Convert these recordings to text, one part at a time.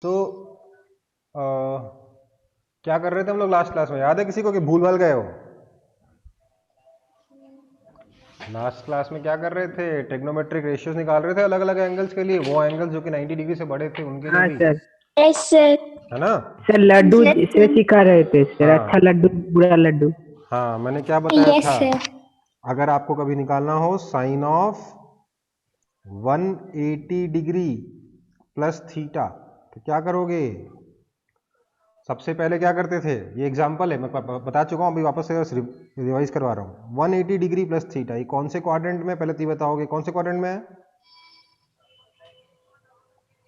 तो क्या कर रहे थे हम लोग लास्ट क्लास में, याद है किसी को कि भूल भाल गए हो? लास्ट क्लास में क्या कर रहे थे? ट्रिग्नोमेट्रिक रेशियोज निकाल रहे थे अलग अलग एंगल्स के लिए, वो एंगल्स जो कि 90 डिग्री से बड़े थे उनके लिए हाँ भी, सर। Yes sir. है ना? सर लड्डू से सिखा रहे थे सर, हाँ अच्छा लड्डू बुरा लड्डू। हाँ, मैंने क्या बताया यस था? सर। अगर आपको कभी निकालना हो sine of 180 degree plus theta, तो क्या करोगे? सबसे पहले क्या करते थे? ये एग्जाम्पल है, मैं बता चुका हूँ, अभी वापस से रिवाइज करवा रहा हूँ। 180 डिग्री प्लस थीटा, ये कौन से क्वाड्रेंट में, पहले तो ये बताओगे कौन से क्वाड्रेंट में है?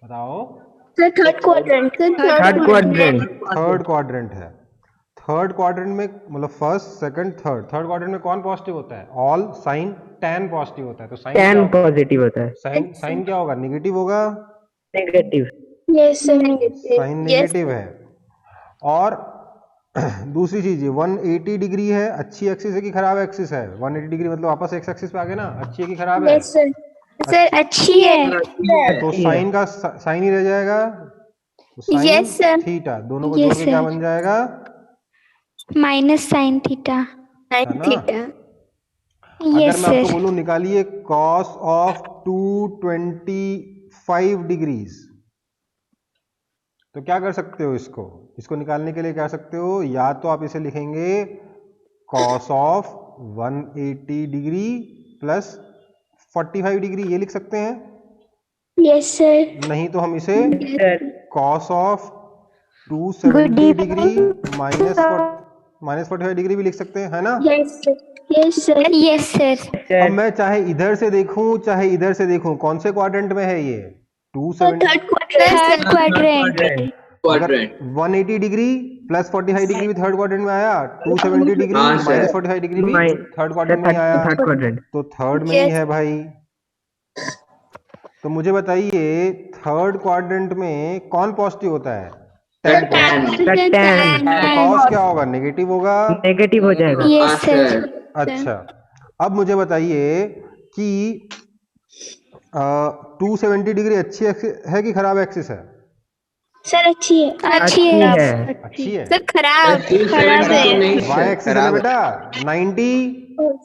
बताओ। Sir third quadrant. Third quadrant. Third quadrant है। थर्ड क्वाड्रेंट में मतलब first second third, third quadrant में कौन पॉजिटिव होता है? ऑल साइन टैन पॉजिटिव होता है। तो साइन क्या टैन होगा? पॉजिटिव होता है। साइन क्या होगा? निगेटिव होगा। Negative. Yes sir. Sine negative है। और दूसरी चीज, 180 डिग्री है, अच्छी एक्सिस है कि खराब एक्सिस है? 180 डिग्री मतलब वापस एक्स एक्सिस पे आ गए ना, अच्छी है कि खराब है? Yes sir. सर अच्छी है। तो साइन का साइन ही रह जाएगा, तो साइन यस सर। थीटा, दोनों को जोड़ के क्या बन जाएगा? Minus sine theta. है ना? अगर यस मैं आपको सर। बोलूं निकालिए कॉस ऑफ 225 डिग्रीज, तो क्या कर सकते हो? इसको निकालने के लिए क्या कर सकते हो? या तो आप इसे लिखेंगे cos of 180 degree plus 45 degree, ये लिख सकते हैं। Yes sir. नहीं तो हम इसे sir cos of good 270 degree evening. Minus 45 degree भी लिख सकते हैं, है ना? Yes sir. Yes sir. Yes sir. अब सर मैं चाहे इधर से देखूं चाहे इधर से देखूं, कौन से क्वाड्रेंट में है ये? 270। Third quadrant. अगर 180 डिग्री प्लस 45 डिग्री भी थर्ड क्वाड्रेंट में आया, 270 डिग्री माइनस 45 डिग्री भी थर्ड सर क्वाड्रेंट में ही आया, थर्ड क्वाड्रेंट। तो थर्ड में ही है भाई। तो मुझे बताइए थर्ड क्वाड्रेंट में कौन पॉजिटिव होता है? Ten positive. सर टैन तो कॉस क्या होगा? नेगेटिव होगा। नेगेटिव हो जाएगा। Yes sir. अच्छा, अब मुझे बताइए कि 270 डिग्री अच्छी है कि खराब एक्सिस है? सर अच्छी है। अच्छी है। अच्छी है। सर खराब खराब है। वाई एक्सिस है ना बेटा, 90,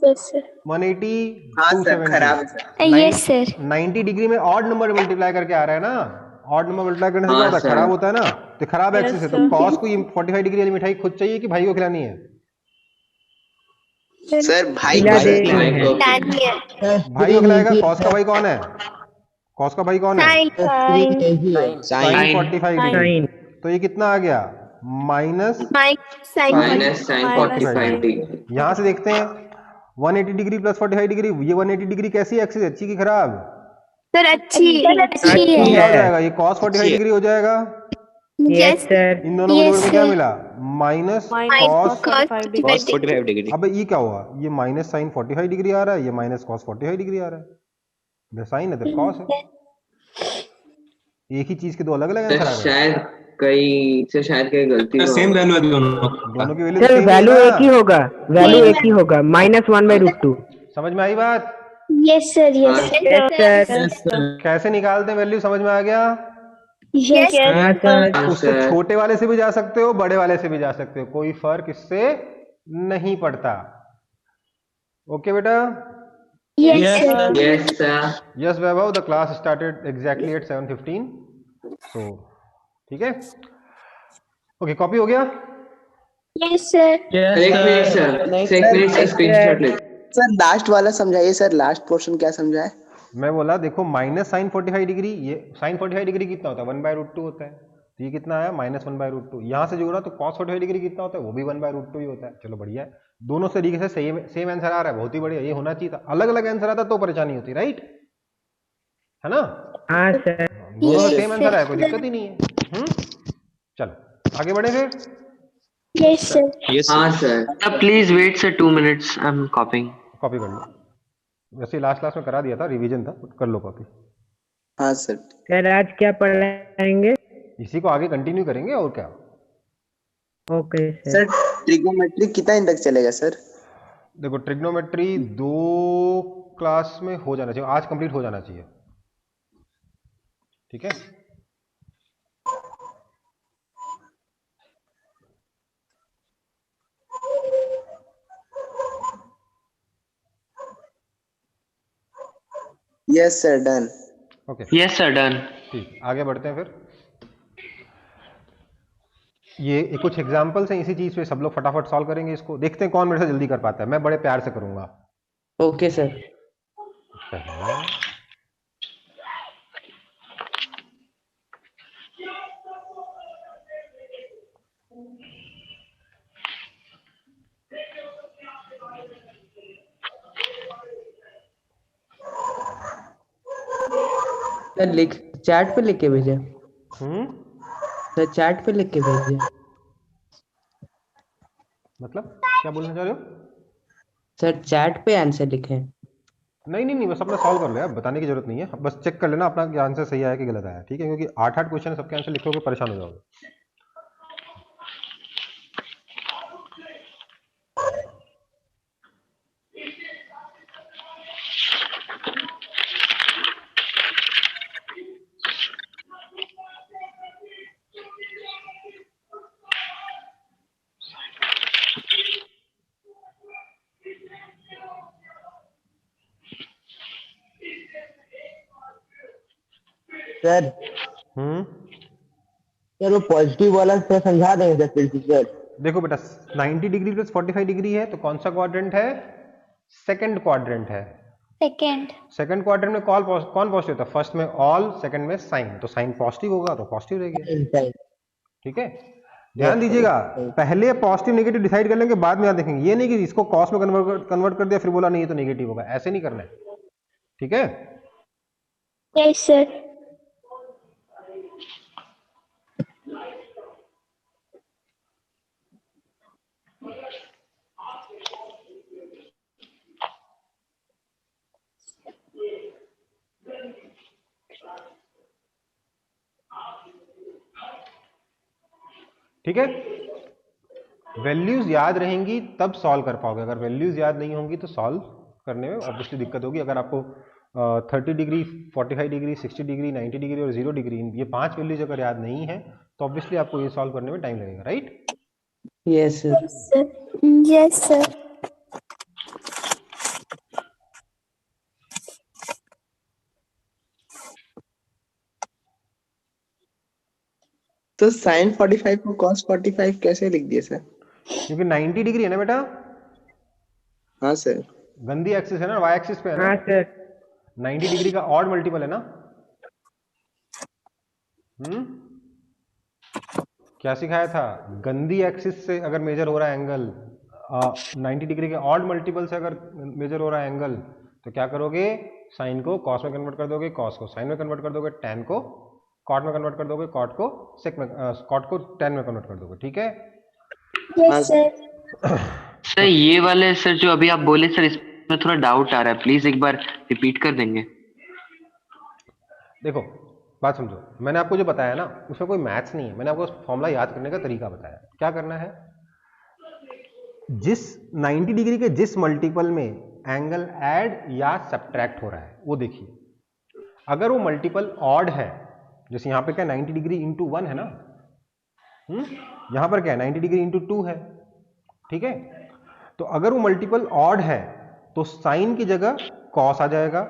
yes sir. 180, 270। Yes sir. 90 degree में ऑड नंबर मल्टीप्लाई करके आ रहा है ना, ऑड नंबर मल्टीप्लाई करने से क्या होता है? खराब होता है ना, तो खराब एक्सिस है। तो कॉस को ये 45 डिग्री वाली मिठाई खुद चाहिए कि भाई को खिलानी है? सर भाई खिला को दे सकती है। भाई को खिलाएगा। कॉस का भाई कौन है? कॉस का भाई कौन है? Sine 45 degree. साइन। तो ये कितना आ गया? Minus minus sine 45 45 degree. यहां से देखते हैं 180 डिग्री प्लस 45 डिग्री, ये 180 डिग्री कैसी एक्सिस है? अच्छी की खराब? सर अच्छी तो अच्छी क्या हो है। जाएगा? ये cos 45 डिग्री हो जाएगा। Yes sir. इन दोनों को जोड़ के क्या मिला? Minus cos. cos 45 degree. अब ये क्या हुआ? ये माइनस साइन 45 डिग्री आ रहा है, ये माइनस कॉस 45 डिग्री आ रहा है। इधर साइन है, इधर कॉस है। एक ही चीज के दो अलग अलग आंसर आ गए। शायद कहीं गलती हुआ सेम होगा। वैल्यू है दोनों दोनों की वैल्यू तो सर सेम ही है वैल्यू ना। एक ही होगा, वैल्यू एक ही होगा, -1/√2। समझ में आई बात? Yes sir. Yes yes sir. कैसे निकालते हैं वैल्यू, समझ में आ गया? यस हाँ सर। उसको छोटे वाले से भी जा सकते हो, बड़े वाले से भी जा सकते हो, कोई फर्क इससे नहीं पड़ता। ओके बेटा? Yes sir. Yes Vaibhav, the class started exactly at 7:15। सो ठीक है, ओके, कॉपी हो गया? Yes sir. एक मिनट सर, एक मिनट सर, स्क्रीनशॉट ले। सर लास्ट वाला समझाइए सर, लास्ट पोर्शन क्या समझाए? मैं बोला देखो माइनस साइन 45 डिग्री, ये साइन 45 डिग्री कितना होता है? 1/√2 होता है। तो ये कितना आया? -1/√2। यहाँ से जोड़ा तो cos 45 डिग्री कितना होता है? वो भी 1/√2 ही होता है। चलो बढ़िया है, दोनों तरीके से सेम आंसर आ रहा है, बहुत ही बढ़िया। ये होना चाहिए था, अलग अलग आंसर आता तो परेशानी होती, राइट? है ना? हाँ सर। दोनों का सेम आंसर आया, कोई दिक्कत ही नहीं है। चलो आगे बढ़े फिर। Yes sir. हाँ sir. Please wait sir 2 minutes. I'm copying. Copy कर लो, वैसे लास्ट क्लास में करा दिया था, रिवीजन था, कर लो कॉपी। हाँ सर। सर आज क्या पढ़ाएंगे? इसी को आगे कंटिन्यू करेंगे और क्या। Okay sir. सर ट्रिग्नोमेट्री कितना दिन तक चलेगा सर? देखो ट्रिग्नोमेट्री 2 क्लास में हो जाना चाहिए, आज कंप्लीट हो जाना चाहिए, ठीक है? Yes sir done. Okay Yes, sir. Done. ठीक, आगे बढ़ते हैं फिर। ये कुछ एग्जांपल्स हैं इसी चीज पे, सब लोग फटाफट सॉल्व करेंगे इसको, देखते हैं कौन मेरे से जल्दी कर पाता है। मैं बड़े प्यार से करूंगा। Okay sir. पहला सर लिख चैट पे लिख के भेजे। हम्म, सर चैट पे लिख के भेजे। मतलब क्या बोलना चाह रहे हो? सर चैट पे आंसर लिखे। नहीं नहीं नहीं, बस अपना सॉल्व कर लो यार, बताने की जरूरत नहीं है, बस चेक कर लेना अपना कि आंसर सही आया कि गलत आया, ठीक है? क्योंकि 8 क्वेश्चन है, सबके आंसर लिखोगे परेशान हो जाओगे। सर हम्म, सर वो पॉजिटिव वाला सर समझा देंगे सर फिर से सर। देखो बेटा 90 डिग्री प्लस 45 डिग्री है तो कौन सा क्वाड्रेंट है? सेकंड क्वाड्रेंट है। सेकेंड। सेकंड क्वाड्रेंट में कौन पॉजिटिव होता है? फर्स्ट में ऑल, सेकंड में साइन, तो साइन पॉजिटिव होगा तो पॉजिटिव रहेगा, ठीक है? ध्यान दीजिएगा, पहले पॉजिटिव नेगेटिव डिसाइड कर लेंगे, बाद में यहाँ देखेंगे। ये नहीं कि इसको कॉस में कन्वर्ट कर दिया फिर बोला नहीं ये तो नेगेटिव होगा, ऐसे नहीं करना है, ठीक है? Yes sir. ठीक है, वैल्यूज याद रहेंगी तब सॉल्व कर पाओगे, अगर वैल्यूज याद नहीं होंगी तो सॉल्व करने में ऑब्वियसली दिक्कत होगी। अगर आपको 30 डिग्री, 45 डिग्री, 60 डिग्री, 90 डिग्री और 0 डिग्री, ये 5 वैल्यूज अगर याद नहीं है तो ऑब्वियसली आपको ये सॉल्व करने में टाइम लगेगा, right? Yes sir. Yes sir. तो साइन 45 को कॉस 45 कैसे लिख दिए सर? क्योंकि 90 डिग्री है ना बेटा, हाँ सर। गंदी एक्सिस है ना, वाई एक्सिस पे है ना, हाँ सर। 90 डिग्री का ऑड मल्टीपल है ना। क्या सिखाया था? गंदी एक्सिस से अगर मेजर हो रहा है एंगल, 90 डिग्री के ऑड मल्टीपल से अगर मेजर हो रहा है एंगल, तो क्या करोगे? साइन को कॉस में कन्वर्ट कर दोगे, कॉस को साइन में कन्वर्ट कर दोगे, टैन को कॉट में कन्वर्ट कर दोगे, कॉट को सेक में, कॉट को टैन में कन्वर्ट कर दोगे, ठीक है? Yes sir. सर ये वाले सर जो अभी आप बोले सर, इसमें थोड़ा डाउट आ रहा है, प्लीज एक बार रिपीट कर देंगे। देखो बात समझो, मैंने आपको जो बताया ना उसमें कोई मैथ्स नहीं है, मैंने आपको फॉर्मूला याद करने का तरीका बताया। क्या करना है? जिस 90 डिग्री के जिस मल्टीपल में एंगल ऐड या सब्ट्रैक्ट हो रहा है वो देखिए। अगर वो मल्टीपल ऑड है, जैसे यहां पे क्या 90 डिग्री इंटू 1 है ना, यहां पर क्या है 90 डिग्री इंटू 2 है, ठीक है? तो अगर वो मल्टीपल ऑड है तो साइन की जगह कॉस आ जाएगा,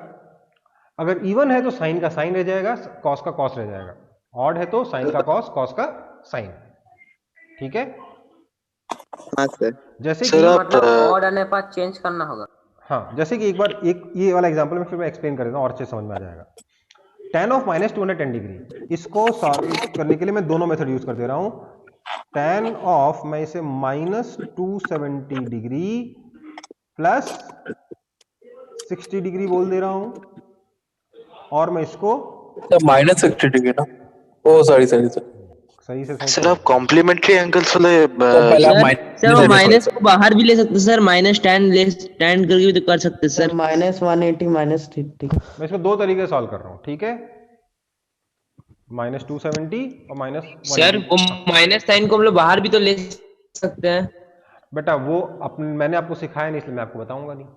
अगर इवन है तो साइन का साइन रह जाएगा, कॉस का कॉस रह जाएगा, ऑड है तो साइन का कॉस, कॉस का साइन, ठीक है? हाँ सर। जैसे सर कि मतलब ऑड आने पर चेंज करना होगा। हाँ, जैसे कि एक बार एक ये वाला एग्जांपल में फिर मैं एक्सप्लेन कर देता हूँ और अच्छे समझ में आ जाएगा। tan ऑफ माइनस 210 डिग्री, इसको सॉल्व करने के लिए मैं दोनों मेथड यूज कर दे रहा हूँ। tan ऑफ, मैं इसे माइनस 270 डिग्री प्लस 60 डिग्री बोल दे रहा हूँ, और मैं इसको माइनस 60 डिग्री ना, ओ सॉरी सॉरी सर, सही से सही सर आप कॉम्प्लीमेंटरी एंगल्स वाले सर वो माइनस को बाहर भी ले सकते सर, माइनस टेन करके भी तो कर सकते सर। Minus 180 minus 30। मैं इसको दो तरीके से सॉल्व कर रहा हूँ, ठीक है? माइनस 270 और माइनस सर वो माइनस साइन को हम लोग बाहर भी तो ले सकते हैं। बेटा वो मैंने आपको सिखाया नहीं इसलिए मैं आपको बताऊंगा नहीं,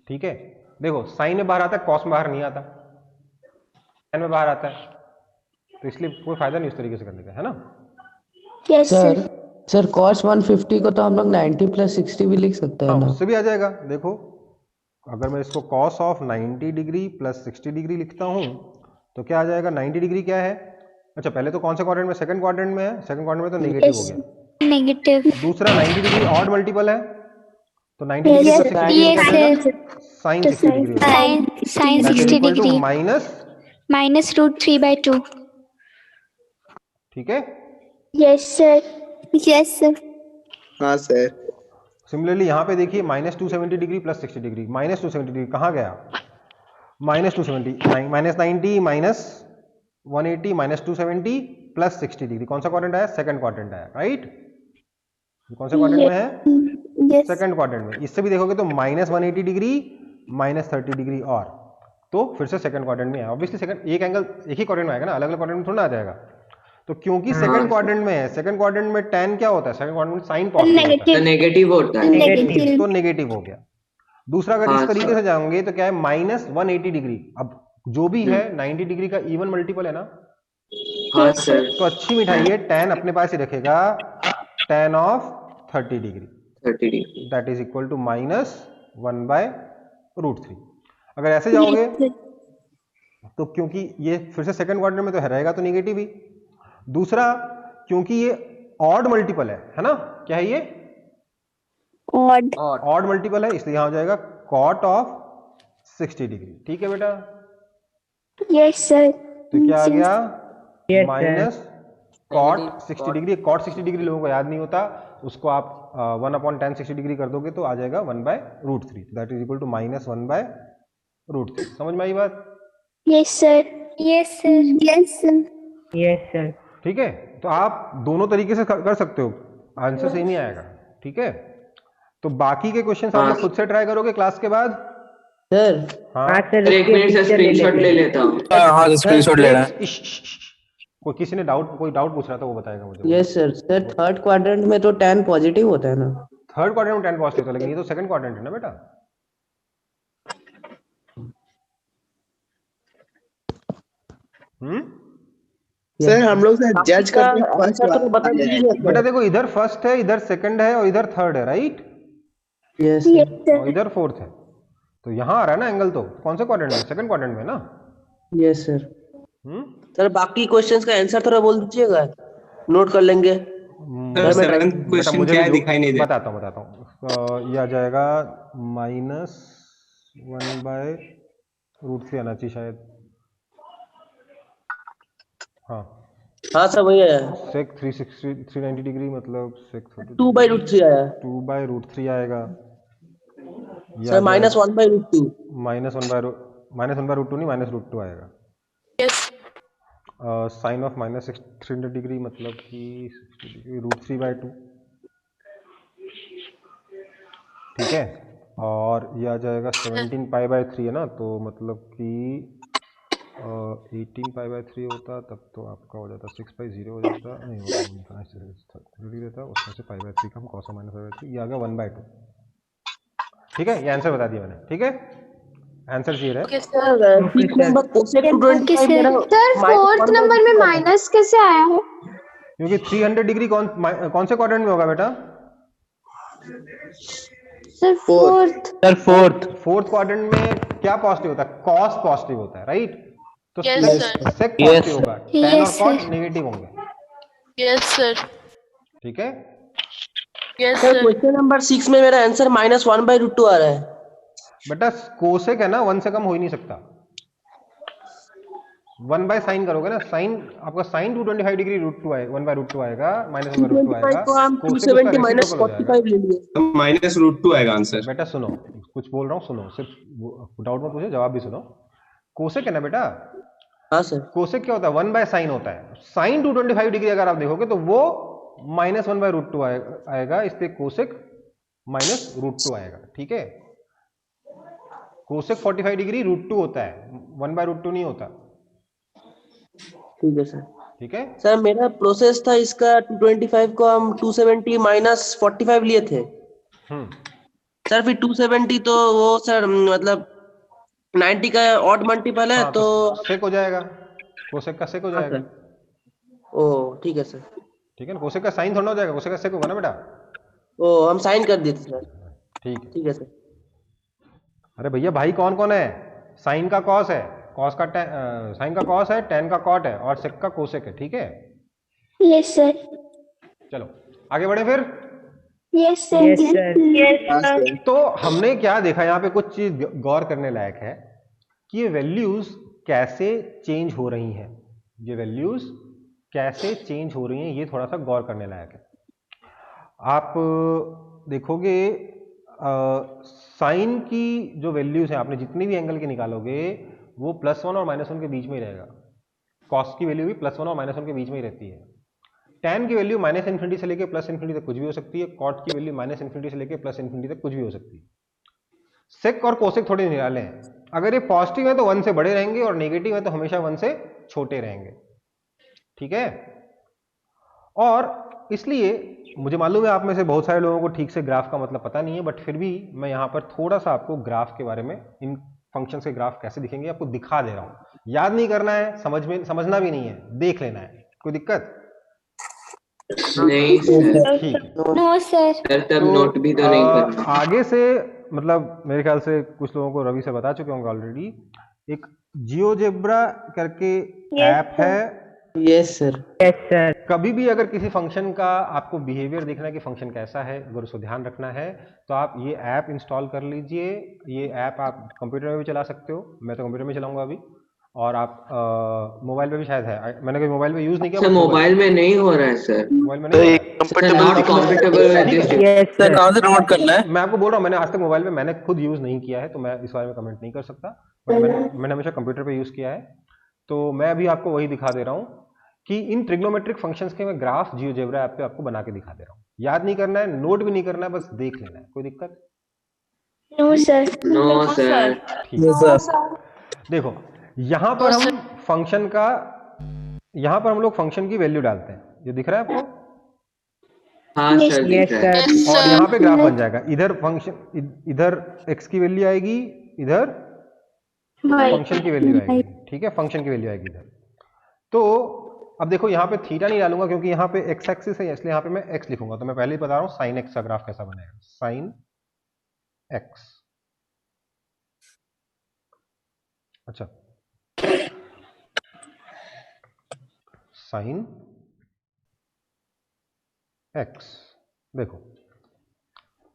ठीक है? देखो साइन में बाहर आता है, कॉस में बाहर नहीं आता, साइन में बाहर आता है, तो इसलिए कोई फायदा नहीं उस तरीके से करने का, है ना? Yes sir sir. Sir cos 150 को तो हम लोग 90 प्लस 60 भी लिख सकते हैं हाँ, ना। उससे भी आ जाएगा। देखो अगर मैं इसको cos of 90 degree plus 60 degree लिखता हूँ तो क्या आ जाएगा? 90 डिग्री क्या है? अच्छा पहले तो कौन से क्वाड्रेंट में? सेकंड क्वाड्रेंट में है, सेकंड क्वाड्रेंट में तो नेगेटिव हो Yes. गया। Negative. दूसरा 90 डिग्री ऑड मल्टीपल है तो 90 degree Yes, plus 60 degree yes, क्या हो जाएगा? sir. साइन 60 डिग्री हो जाएगा। Sin That is 60 equal to degree. Minus, Minus root 3 by 2. ठीक है। Yes, sir. Yes, sir. हाँ सर। सिमिलरली यहाँ पे देखिए minus 270 degree plus 60 degree, minus 270 degree कहाँ गया? Minus 270, minus 90 minus 180 minus 270 plus 60 degree, कौन सा क्वाड्रेंट आया? सेकंड क्वाड्रेंट आया, राइट? कौन से क्वाड्रेंट में है? Yes. सेकंड क्वाड्रेंट में। इससे भी देखोगे तो माइनस 180 डिग्री माइनस 30 डिग्री और, तो फिर से सेकंड क्वाड्रेंट में है। ऑब्वियसली सेकंड एक एंगल एक ही क्वाड्रेंट में आएगा ना, अलग अलग क्वाड्रेंट में थोड़ा ना आ जाएगा। तो क्योंकि सेकंड क्वाड्रेंट में है, सेकंड क्वाड्रेंट में tan क्या होता है? सेकंड क्वाड्रेंट में साइन पॉजिटिव होता है, तो नेगेटिव होता है। Negative. तो नेगेटिव हो गया। दूसरा अगर हाँ, इस तरीके सर। से जाओगे तो क्या है? Minus 180 degree. अब जो भी है 90 डिग्री का इवन मल्टीपल है ना, हाँ सर। तो अच्छी मिठाई है, tan अपने पास ही रखेगा, tan of 30 degree 30 degree. That is equal to minus 1/√3। अगर ऐसे जाओगे तो क्योंकि ये फिर से सेकंड क्वाड्रेंट में तो रहेगा तो नेगेटिव ही। दूसरा क्योंकि ये ऑड मल्टीपल है ना, क्या है ये? Odd. ऑड मल्टीपल है, इसलिए यहां हो जाएगा cot ऑफ 60 डिग्री। ठीक है बेटा, Yes, sir. तो क्या आ गया? Yes, minus cot 60 degree. cot 60 degree लोगों को याद नहीं होता, उसको आप 1/tan 60 डिग्री कर दोगे तो आ जाएगा 1/√3, that is equal to minus 1/√3। समझ में आई बात? Yes, sir. Yes, sir. Yes, sir. Yes, sir. ठीक है, तो आप दोनों तरीके से कर सकते हो, आंसर सेम ही आएगा। ठीक है, तो बाकी के क्वेश्चन आप लोग खुद से ट्राई करोगे क्लास के बाद। सर हाँ, सर, एक मिनट से स्क्रीनशॉट ले लेता हूँ। हाँ स्क्रीनशॉट ले रहा है। कोई किसी ने कोई डाउट पूछ रहा था, वो बताएगा मुझे। Yes sir. Sir third quadrant में तो tan पॉजिटिव होता है ना? थर्ड क्वाड्रेंट में tan पॉजिटिव था, लेकिन ये तो सेकंड क्वाड्रेंट है ना बेटा। सर हम लोग सर जज करते हैं फर्स्ट आंसर तो बता दीजिए बेटा देखो, इधर फर्स्ट है, इधर सेकंड है और इधर थर्ड है, राइट? Yes Yes, sir. और इधर फोर्थ है, तो यहाँ आ रहा है ना एंगल। तो कौन से क्वाड्रेंट में? सेकंड क्वाड्रेंट में ना। Yes sir. हम्म सर बाकी क्वेश्चंस का आंसर थोड़ा बोल दीजिएगा, नोट कर लेंगे। सेवंथ बेटा क्वेश्चन मुझे क्या भी है दिखाई नहीं दे। बताता हूँ। ये आ जाएगा माइनस 1/√3 आना चाहिए शायद। हाँ, हाँ सर वही है। सेक 390 डिग्री मतलब सेक 2/√3 आया 2/√3 आएगा। सर, माइनस 1/√2 माइनस 1/√2 नहीं, -√2 आएगा। साइन ऑफ माइनस 300 डिग्री मतलब कि 60 डिग्री √3/2। ठीक है, और ये आ जाएगा 17 π/3 है ना, तो मतलब कि 18 π/3 होता तब तो आपका हो जाता 6/0 हो जाता, नहीं होता 30 रहता, उसमें से π/3 का हम cos -π/3, ये आ गया 1/2। ठीक है, ये आंसर बता दिया मैंने। ठीक है, आंसर क्लियर है। सर फोर्थ नंबर में माइनस कैसे आया है? क्योंकि 300 डिग्री कौन से क्वाड्रेंट में होगा बेटा? Sir fourth. Sir fourth quadrant में क्या पॉजिटिव होता है? कॉस पॉजिटिव होता है, राइट? तो सेक पॉजिटिव होगा, tan और cot नेगेटिव होंगे। Yes sir. ठीक है, yes sir sir. Question number 6 में मेरा आंसर माइनस 1/√2 आ रहा है। बेटा कोसेक है ना, 1 से कम हो ही नहीं सकता। 1/sin करोगे ना, साइन आपका साइन 225 डिग्री √2 आएगा, 1/√2 आएगा, माइनस 1/√2 आएगा। तो हम cosec 270 उसका माइनस reciprocal हो जाएगा। 45 ले लिए। तो -√2 आएगा आंसर। बेटा सुनो, कुछ बोल रहा हूँ, सुनो, सिर्फ डाउट मत पूछो, जवाब भी सुनो। कोसेक है ना बेटा, हाँ सर। कोसेक क्या होता है? 1/sin होता है। साइन 225 डिग्री अगर आप देखोगे तो वो माइनस 1/√2 आएगा, इसलिए कोसेक -√2 आएगा। ठीक है, कोसेक 45 डिग्री √2 होता है, 1/√2 नहीं होता। ठीक है सर। ठीक है सर मेरा प्रोसेस था इसका 225 को हम 270 माइनस 45 लिए थे सर, फिर 270 तो वो सर मतलब 90 का ऑड मल्टीपल है। हाँ, तो सेक हो जाएगा, कोसेक का सेक हो जाएगा। ओ ठीक है सर। ठीक है ना, कोसेक का साइन थोड़ा हो जाएगा, कोसेक का सेक होगा ना बेटा। ओ हम साइन कर दिए थे सर। ठीक है, ठीक है सर। अरे भैया भाई कौन कौन है? साइन का कॉस है, कॉस का साइन का कॉस है, टेन का कॉट है और सेक का कोसेक है, ठीक है? Yes sir. चलो आगे बढ़े फिर। Yes sir. हाँ सर। तो हमने क्या देखा, यहाँ पे कुछ चीज गौर करने लायक है कि ये वैल्यूज कैसे चेंज हो रही हैं। ये वैल्यूज कैसे चेंज हो रही हैं, ये थोड़ा सा गौर करने लायक है। आप देखोगे साइन की जो वैल्यूज हैं, आपने जितनी भी एंगल के निकालोगे वो +1 और -1 के बीच में ही रहेगा। कॉस की वैल्यू भी +1 और -1 के बीच में ही रहती है। tan की वैल्यू -∞ से लेके +∞ तक कुछ भी हो सकती है। कॉट की वैल्यू -∞ से लेके +∞ तक कुछ भी हो सकती है। सेक और कोसेक थोड़े निराले हैं। अगर ये पॉजिटिव है तो 1 से बड़े रहेंगे और नेगेटिव है तो हमेशा 1 से छोटे रहेंगे, ठीक है? और इसलिए मुझे मालूम है आप में से बहुत सारे लोगों को ठीक से ग्राफ का मतलब पता नहीं है, बट फिर भी मैं यहाँ पर थोड़ा सा आपको ग्राफ के बारे में, इन फंक्शंस के ग्राफ कैसे दिखेंगे आपको दिखा दे रहा हूँ। याद नहीं करना है, समझना भी नहीं है, देख लेना है। कोई दिक्कत? नहीं सर, ठीक है। No sir. सर तब नोट भी तो नहीं करना। आगे से मतलब मेरे ख्याल से कुछ लोगों को रवि से बता चुके होंगे ऑलरेडी, एक जियोजेब्रा करके ऐप है। Yes sir. कभी भी अगर किसी फंक्शन का आपको बिहेवियर देखना है कि फंक्शन कैसा है, अगर उसको ध्यान रखना है तो आप ये ऐप इंस्टॉल कर लीजिए। ये ऐप आप कंप्यूटर में भी चला सकते हो, मैं तो कंप्यूटर में चलाऊंगा अभी, और आप मोबाइल पे भी शायद है। मैंने कभी मोबाइल पे यूज नहीं किया। सर मोबाइल में नहीं हो रहा है सर। मोबाइल में नहीं सर कहाँ से डाउनलोड करना है? मैं आपको बोल रहा हूँ, मैंने आज तक मोबाइल में मैंने खुद यूज नहीं किया है तो मैं इस बारे में कमेंट नहीं कर सकता, बट मैंने हमेशा कंप्यूटर पे यूज किया है। तो मैं अभी आपको वही दिखा दे रहा हूँ कि इन ट्रिग्नोमेट्रिक फंक्शंस के मैं ग्राफ जियोजेब्रा ऐप पे आपको बना के दिखा दे रहा हूँ। याद नहीं करना है, नोट भी नहीं करना है, बस देख लेना है। कोई दिक्कत? No sir. No sir. ठीक। देखो यहाँ पर हम फंक्शन का, यहाँ पर हम लोग फंक्शन की वैल्यू डालते हैं, ये दिख रहा है आपको? हाँ सर दिख रहा है। और यहाँ पे ग्राफ बन जाएगा। इधर फंक्शन, इधर x की वैल्यू आएगी, इधर फंक्शन की वैल्यू आएगी, ठीक है? फंक्शन की वैल्यू आएगी इधर। तो अब देखो यहाँ पे थीटा नहीं डालूंगा क्योंकि यहाँ पे x एक्सिस है, इसलिए यहाँ पे मैं x लिखूंगा। तो मैं पहले ही बता रहा हूँ साइन x का ग्राफ कैसा बनेगा। साइन x, अच्छा साइन x, देखो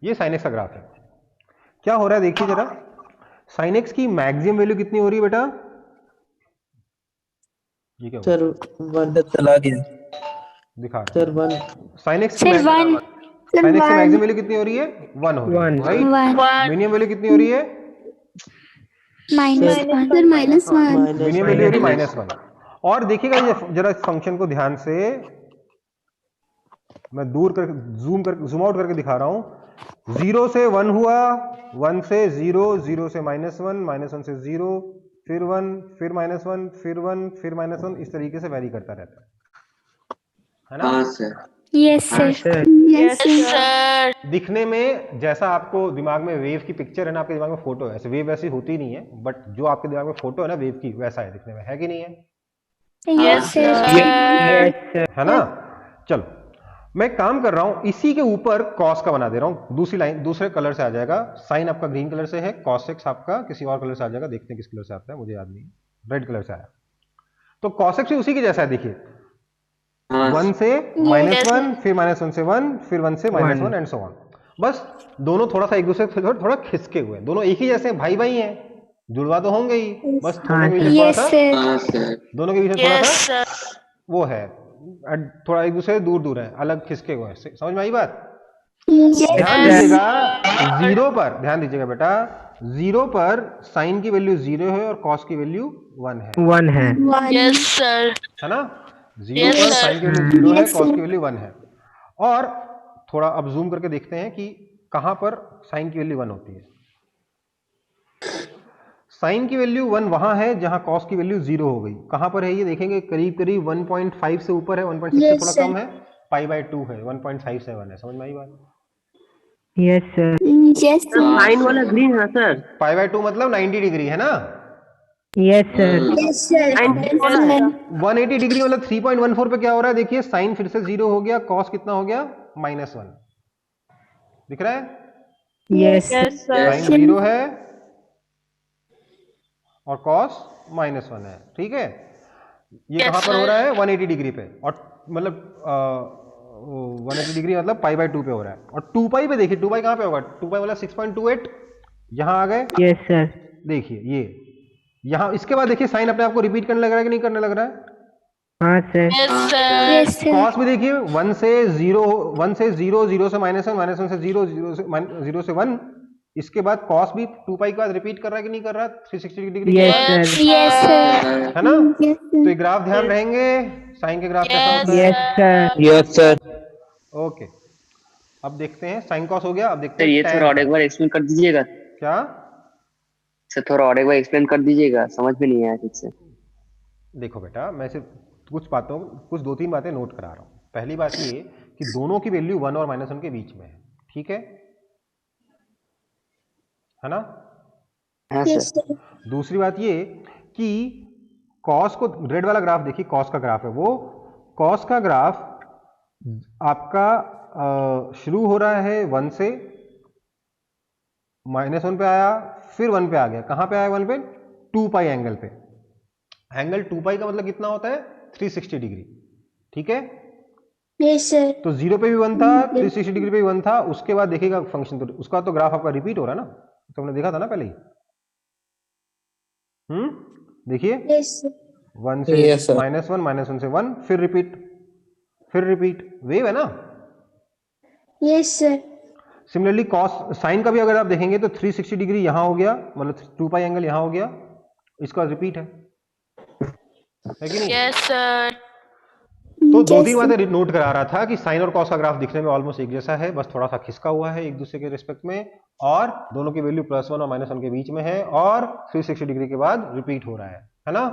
ये साइन x का ग्राफ है। क्या हो रहा है देखिए जरा, साइन x की मैक्सिमम वैल्यू कितनी हो रही है बेटा? ये क्या सर 1 चला गया दिखा रहा sir 1 sine x sir 1। Sine x की मैक्सिमम वैल्यू कितनी हो रही है? 1 हो रही है, राइट? मिनिमम वैल्यू कितनी हो रही है? -1 सर। -1 मिनिमम वैल्यू हो रही है -1। और देखिएगा ये जरा इस फंक्शन को ध्यान से, मैं दूर कर जूम आउट करके दिखा रहा हूं। 0 से 1 हुआ, 1 से 0, 0 से -1, -1 से 0, फिर 1, फिर -1, फिर 1, फिर -1, इस तरीके से वैरी करता रहता है ना? हाँ sir. Yes sir. Yes sir. दिखने में जैसा आपको दिमाग में वेव की पिक्चर है ना, आपके दिमाग में फोटो है, ऐसे वेव वैसी होती नहीं है, बट जो आपके दिमाग में फोटो है ना वेव की, वैसा है दिखने में, है कि नहीं है? Yes sir. है ना? चलो मैं काम कर रहा हूं, इसी के ऊपर कॉस का बना दे रहा हूं। दूसरी लाइन दूसरे कलर से आ जाएगा। साइन आपका ग्रीन कलर से है, कॉस एक्स आपका किसी और कलर से आ जाएगा। देखते हैं किस कलर से आता है, मुझे याद नहीं, रेड कलर से आया। तो कॉस एक्स भी उसी के जैसा है, देखिए 1 से -1, फिर -1 से 1, फिर 1 से -1 एंड सो ऑन। बस दोनों थोड़ा सा एक दूसरे से थोड़ा खिसके हुए, दोनों एक ही जैसे भाई भाई हैं, जुड़वा तो होंगे ही, बस थोड़ा सा दोनों के बीच में थोड़ा सा वो है, थोड़ा एक दूसरे से दूर दूर है, अलग खिसके हुए हैं। समझ में आई बात? ध्यान दीजिएगा 0 पर, ध्यान दीजिएगा बेटा, 0 पर साइन की वैल्यू 0 है और कॉस की वैल्यू 1 है। Yes sir. है ना? 0 पर साइन की वैल्यू 0 है, कॉस की वैल्यू 1 है। और थोड़ा अब जूम करके देखते हैं कि कहां पर साइन की वैल्यू 1 होती है। साइन की वैल्यू 1 वहां है जहां कॉस की वैल्यू 0 हो गई। कहां पर है ये देखेंगे, करीब करीब 1.5 से ऊपर है, 1.6 से थोड़ा कम है, π/2 है, 1.57 है। समझ में आई बात? Yes sir. Yes sir. Sine वाला ग्रीन है सर। π/2 मतलब 90 डिग्री है ना? Yes sir. Yes sir. 180 degree मतलब 3.14 पे क्या हो रहा है देखिए, साइन फिर से 0 हो गया, कॉस कितना हो गया? -1। दिख रहा है? Yes sir. साइन 0 है, और कॉस -1 है, ठीक है। ये कहाँ पर हो रहा है 180 डिग्री पे, और मतलब 180 डिग्री मतलब π/2 पे हो रहा है। और 2π पे देखिए, 2π कहाँ पे होगा, 2π मतलब 6.28, यहाँ आ गए। Yes sir. देखिए ये यहाँ, इसके बाद देखिए साइन अपने आप को रिपीट करने लग रहा है कि नहीं करने लग रहा है। हाँ सर। Yes sir. कॉस भी देखिए 1 से 0, 1 से 0, 0 से -1, -1 से 0, 0 से 1। इसके बाद कॉस भी 2π के बाद रिपीट कर रहा है कि नहीं कर रहा, 360 डिग्री के बाद, यस सर। Yes sir. है ना। यस तो ये ग्राफ ध्यान रहेंगे, साइन के ग्राफ कैसा होता है। Yes sir. Yes sir. Okay, अब देखते हैं साइन कॉस हो गया, अब देखते सर हैं ये tan थोड़ा और का। एक बार एक्सप्लेन कर दीजिएगा क्या सर, थोड़ा और एक बार एक्सप्लेन कर दीजिएगा, समझ में नहीं आया ठीक से। देखो बेटा, मैं सिर्फ कुछ 2-3 बातें नोट करा रहा हूँ। पहली बात ये कि दोनों की वैल्यू 1 और -1 के बीच में है, ठीक है ना। हाँ यस सर। सर। दूसरी बात ये कि कॉस को, रेड वाला ग्राफ देखिए, कॉस का ग्राफ है वो, कॉस का ग्राफ आपका शुरू हो रहा है 1 से, -1 पे आया, फिर 1 पे आ गया। कहाँ पे आया 1 पे, 2π एंगल पे। एंगल 2π का मतलब कितना होता है, 360 डिग्री, ठीक है। Yes sir. तो 0 पे भी 1 था, 360 डिग्री पे भी 1 था। उसके बाद देखिएगा फंक्शन, तो उसका तो ग्राफ आपका रिपीट हो रहा है ना, तो हमने देखा था ना पहले ही। देखिए यस सर। 1 से Yes, sir. -1, -1 से 1, फिर रिपीट, वेव है ना। Yes sir. Similarly cos, sine का भी अगर आप देखेंगे तो 360 डिग्री यहाँ हो गया, मतलब 2π एंगल यहाँ हो गया, इसका रिपीट है कि नहीं। Yes sir. तो 2-3 बातें नोट करा रहा था कि साइन और कॉस का ग्राफ दिखने में ऑलमोस्ट एक जैसा है, बस थोड़ा सा खिसका हुआ है एक दूसरे के रिस्पेक्ट में, और दोनों की वैल्यू +1 और -1 के बीच में है, और 360 डिग्री के बाद रिपीट हो रहा है ना।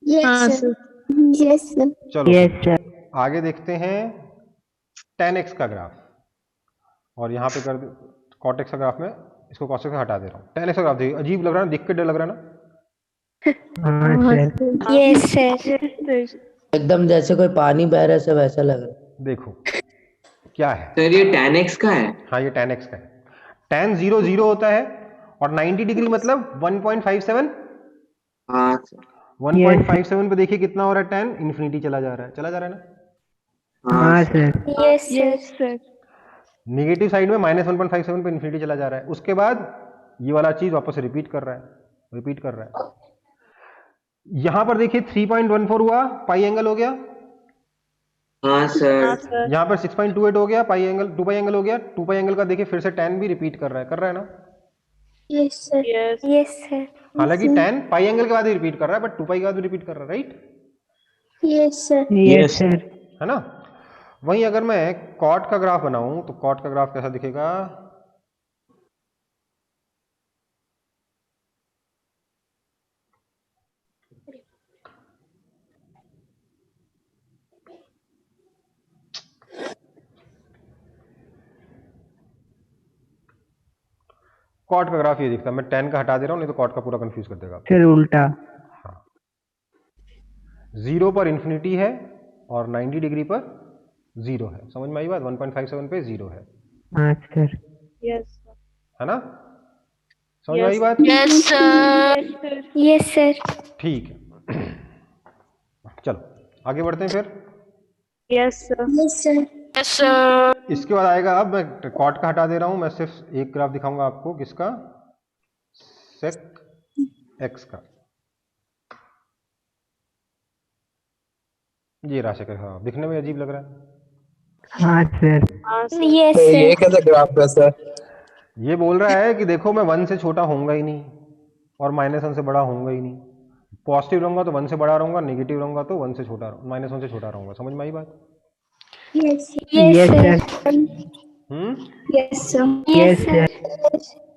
Yes sir. Yes sir. चलो यस सर। आगे देखते हैं tan x का ग्राफ, और यहाँ पे कर cot x का ग्राफ में इसको cos x से हटा दे रहा हूँ। tan x का ग्राफ देखिए, अजीब लग रहा है, देख के डर लग रहा है ना। हाँ सर। Yes sir. एकदम जैसे कोई पानी बह रहा है, वैसा लग रहा है। देखो क्या है, सर ये tan x का है। हाँ ये tan x का है। tan 0 0 होता है, और 90 डिग्री मतलब 1.57। हाँ सर। 1.57 पे देखिए कितना हो रहा है, tan इन्फिनिटी चला जा रहा है ना। हाँ sir. Yes sir. Negative side में -1.57 पे इन्फिनिटी चला जा रहा है। उसके बाद ये वाला चीज वापस रिपीट कर रहा है। यहां पर देखिए 3.14 हुआ, पाई एंगल हो गया। हाँ सर। यहाँ पर 6.28 हो गया, पाई एंगल, 2π एंगल हो गया। 2π एंगल का देखिए फिर से tan भी रिपीट कर रहा है ना। Yes sir. Yes sir. हालांकि tan पाई एंगल के बाद ही रिपीट कर रहा है, बट 2π के बाद भी रिपीट कर रहा है, right, yes sir. Yes sir. है ना। वहीं अगर मैं कॉट का ग्राफ बनाऊं तो कॉट का ग्राफ कैसा दिखेगा, कॉट का ग्राफ ये दिखता है। मैं tan का हटा दे रहा हूं, नहीं तो कॉट का पूरा कंफ्यूज कर देगा। फिर उल्टा। 0 पर इन्फिनिटी है और 90 डिग्री पर 0 है। समझ में आई बात, 1.57 पे 0 है। हाँ सर। है ना, समझ में आई बात। Yes sir. Yes sir. ठीक है, चलो आगे बढ़ते हैं फिर। Yes sir. Yes sir. इसके बाद आएगा, अब मैं कॉट का हटा दे रहा हूं, मैं सिर्फ एक ग्राफ दिखाऊंगा आपको, किसका, सेक एक्स का। ये रहा सेक, हाँ दिखने में अजीब लग रहा है। हाँ सर। यस तो ये सर। कैसा ग्राफ है सर? ये बोल रहा है कि देखो मैं 1 से छोटा होऊंगा ही नहीं, और -1 से बड़ा होऊंगा ही नहीं। पॉजिटिव रहूंगा तो 1 से बड़ा रहूंगा, नेगेटिव रहूंगा तो -1 से छोटा रहूंगा। समझ में आई बात। Yes yes sir. Sir. Yes sir. Yes sir.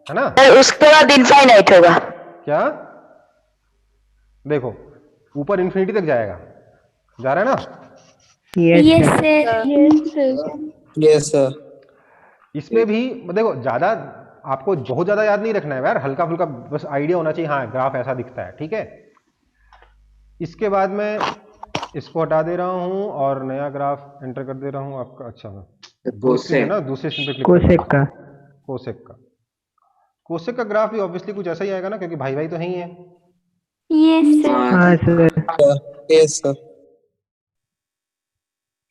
है ना। उसके बाद इनफाइनाइट होगा। क्या, देखो ऊपर इन्फिनिटी तक जाएगा, जा रहा है ना। Yes sir. Yes sir. Yes sir. इसमें भी देखो, ज्यादा आपको बहुत ज्यादा याद नहीं रखना है यार, हल्का फुल्का बस आइडिया होना चाहिए, हाँ ग्राफ ऐसा दिखता है, ठीक है। इसके बाद मैं इसको हटा दे रहा हूं और नया ग्राफ एंटर कर दे रहा हूं आपका। अच्छा दूसरी है ना, दूसरे स्क्रीन पे क्लिक कोसेक का। कोसेक का ग्राफ भी ऑब्वियसली कुछ ऐसा ही आएगा ना, क्योंकि भाई भाई तो है ही है। Yes sir. हाँ सर। Yes sir.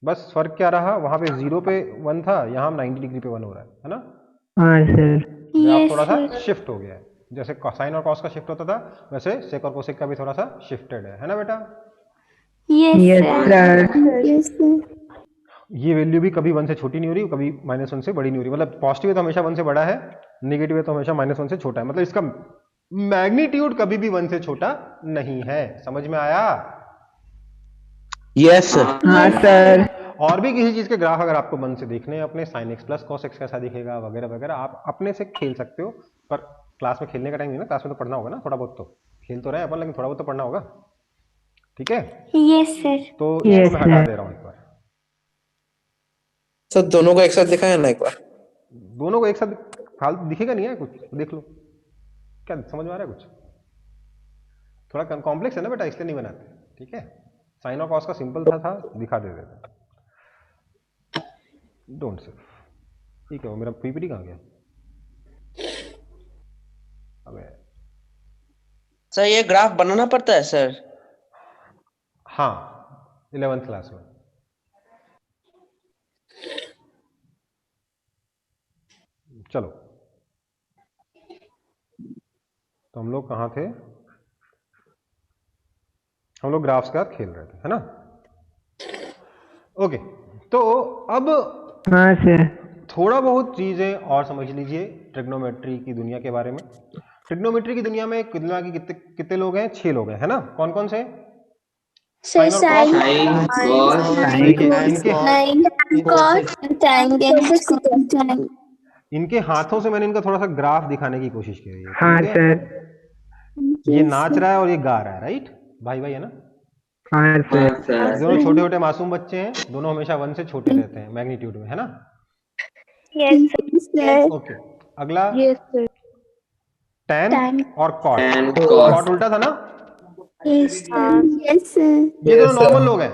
बस फर्क क्या रहा, वहां पे 0 पे 1 था, यहाँ हम 90 डिग्री पे 1 हो रहा है ना। हाँ सर। ग्राफ यस थोड़ा सा सर। शिफ्ट हो गया है, जैसे साइन और कॉस का शिफ्ट होता था वैसे सेक और कोसेक का भी थोड़ा सा शिफ्टेड है ना बेटा। Yes sir. Sir. Yes sir. ये वैल्यू भी कभी 1 से छोटी नहीं हो रही, कभी -1 से बड़ी नहीं हो रही, मतलब पॉजिटिव है तो हमेशा 1 से बड़ा है, नेगेटिव है तो हमेशा -1 से छोटा है, मतलब इसका मैग्नीट्यूड कभी भी 1 से छोटा नहीं है। समझ में आया? Yes sir. हाँ सर। और भी किसी चीज के ग्राफ अगर आपको मन से देखने हैं अपने, sin x plus cos x कैसा दिखेगा वगैरह वगैरह, आप अपने से खेल सकते हो, पर क्लास में खेलने का टाइम नहीं ना, क्लास में तो पढ़ना होगा ना, थोड़ा बहुत तो खेल तो रहे हैं अपन, लेकिन थोड़ा बहुत तो पढ़ना होगा, ठीक है। Yes sir. तो इसको मैं हटा दे रहा हूँ एक बार, सर दोनों को एक साथ दिखाया ना एक बार। दोनों को एक साथ फालतू दिखेगा नहीं है कुछ, देख लो क्या समझ में आ रहा है कुछ, थोड़ा कॉम्प्लेक्स है ना बेटा, इसलिए नहीं बनाते, ठीक है। साइन और कॉस का सिंपल था दिखा दे देते, डोंट से, ठीक है। वो मेरा पीपीटी कहाँ गया, अबे सर ये ग्राफ बनाना पड़ता है सर? हाँ 11th क्लास में। चलो तो हम लोग कहाँ थे, हम लोग ग्राफ्स के साथ खेल रहे थे है ना। ओके तो अब हाँ सर। थोड़ा बहुत चीजें और समझ लीजिए ट्रिग्नोमेट्री की दुनिया के बारे में। ट्रिग्नोमेट्री की दुनिया में दुनिया की कितने लोग हैं, 6 लोग हैं है ना। कौन कौन से? सर साइन और साइन साइन कॉस इनके इनके हाथों से मैंने इनका थोड़ा सा ग्राफ दिखाने की कोशिश की है। हाँ ठीक है? सर। ये नाच रहा है और ये गा रहा है, राइट भाई भाई है ना। हाँ सर। सर दोनों छोटे छोटे मासूम बच्चे हैं, दोनों हमेशा 1 से छोटे रहते हैं मैग्नीट्यूड में, है ना। Yes sir. ओके अगला यस सर। tan Tan और cot। tan cot cos उल्टा था ना। Yes sir. ये दोनों नॉर्मल लोग हैं,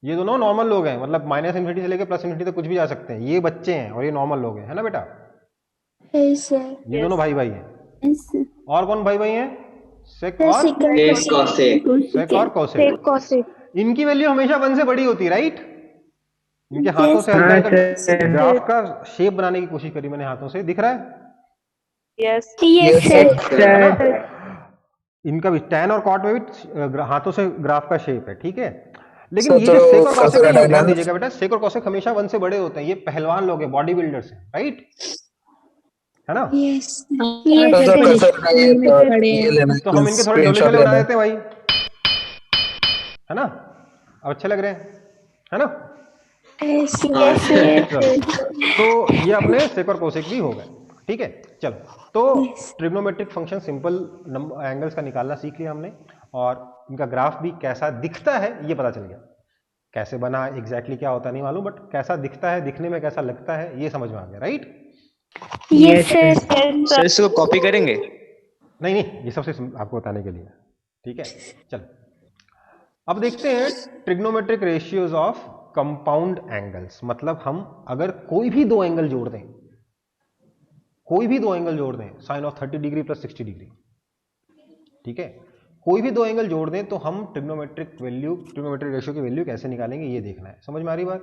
ये दोनों नॉर्मल लोग हैं, मतलब -∞ से लेकर +∞ तक कुछ भी जा सकते हैं। ये बच्चे हैं और ये नॉर्मल लोग हैं, है ना बेटा। Yes sir. ये दोनों भाई भाई हैं। Yes sir. और कौन भाई भाई हैं? सेक और cosec कोसेक। इनकी वैल्यू हमेशा 1 से बड़ी होती है, राइट। इनके हाथों से हल्का हल्का ग्राफ का शेप बनाने की कोशिश करी मैंने हाथों से, दिख रहा है। Yes sir. इनका भी tan और cot में भी हाथों से ग्राफ का शेप है, ठीक है। लेकिन सर, ये जो तो सेक और कॉसेक है, कैसे ध्यान हटाना? दीजिएगा बेटा, सेक और कॉसेक हमेशा 1 से बड़े होते हैं। ये पहलवान लोग हैं, बॉडी बिल्डर्स हैं, राइट है ना। यस तो सर कैसे हटाइए, तो ये लेना है, तो हम इनके थोड़े ढोले स्क्रीनशॉट ढोले लेना बना है। देते हैं भाई, है ना। अब अच्छे लग रहे हैं, है ना। तो ये अपने सेक और कोसेक भी हो गए, ठीक है। चलो तो ट्रिग्नोमेट्रिक फंक्शन सिंपल एंगल्स का निकालना सीख लिया हमने, और इनका ग्राफ भी कैसा दिखता है ये पता चल गया। कैसे बना एग्जैक्टली क्या होता नहीं मालूम, बट कैसा दिखता है, दिखने में कैसा लगता है ये समझ में आ गया, राइट। Yes sir. इसको कॉपी करेंगे? नहीं नहीं, ये सबसे आपको बताने के लिए, ठीक है। चलो अब देखते हैं trigonometric ratios of compound angles. मतलब हम अगर कोई भी दो एंगल जोड़ दें, कोई भी दो एंगल जोड़ दें, sine of 30 degree plus 60 degree, ठीक है, कोई भी दो एंगल जोड़ दें, तो हम ट्रिग्नोमेट्रिक रेशियो की वैल्यू कैसे निकालेंगे ये देखना है। समझ में आ रही बात?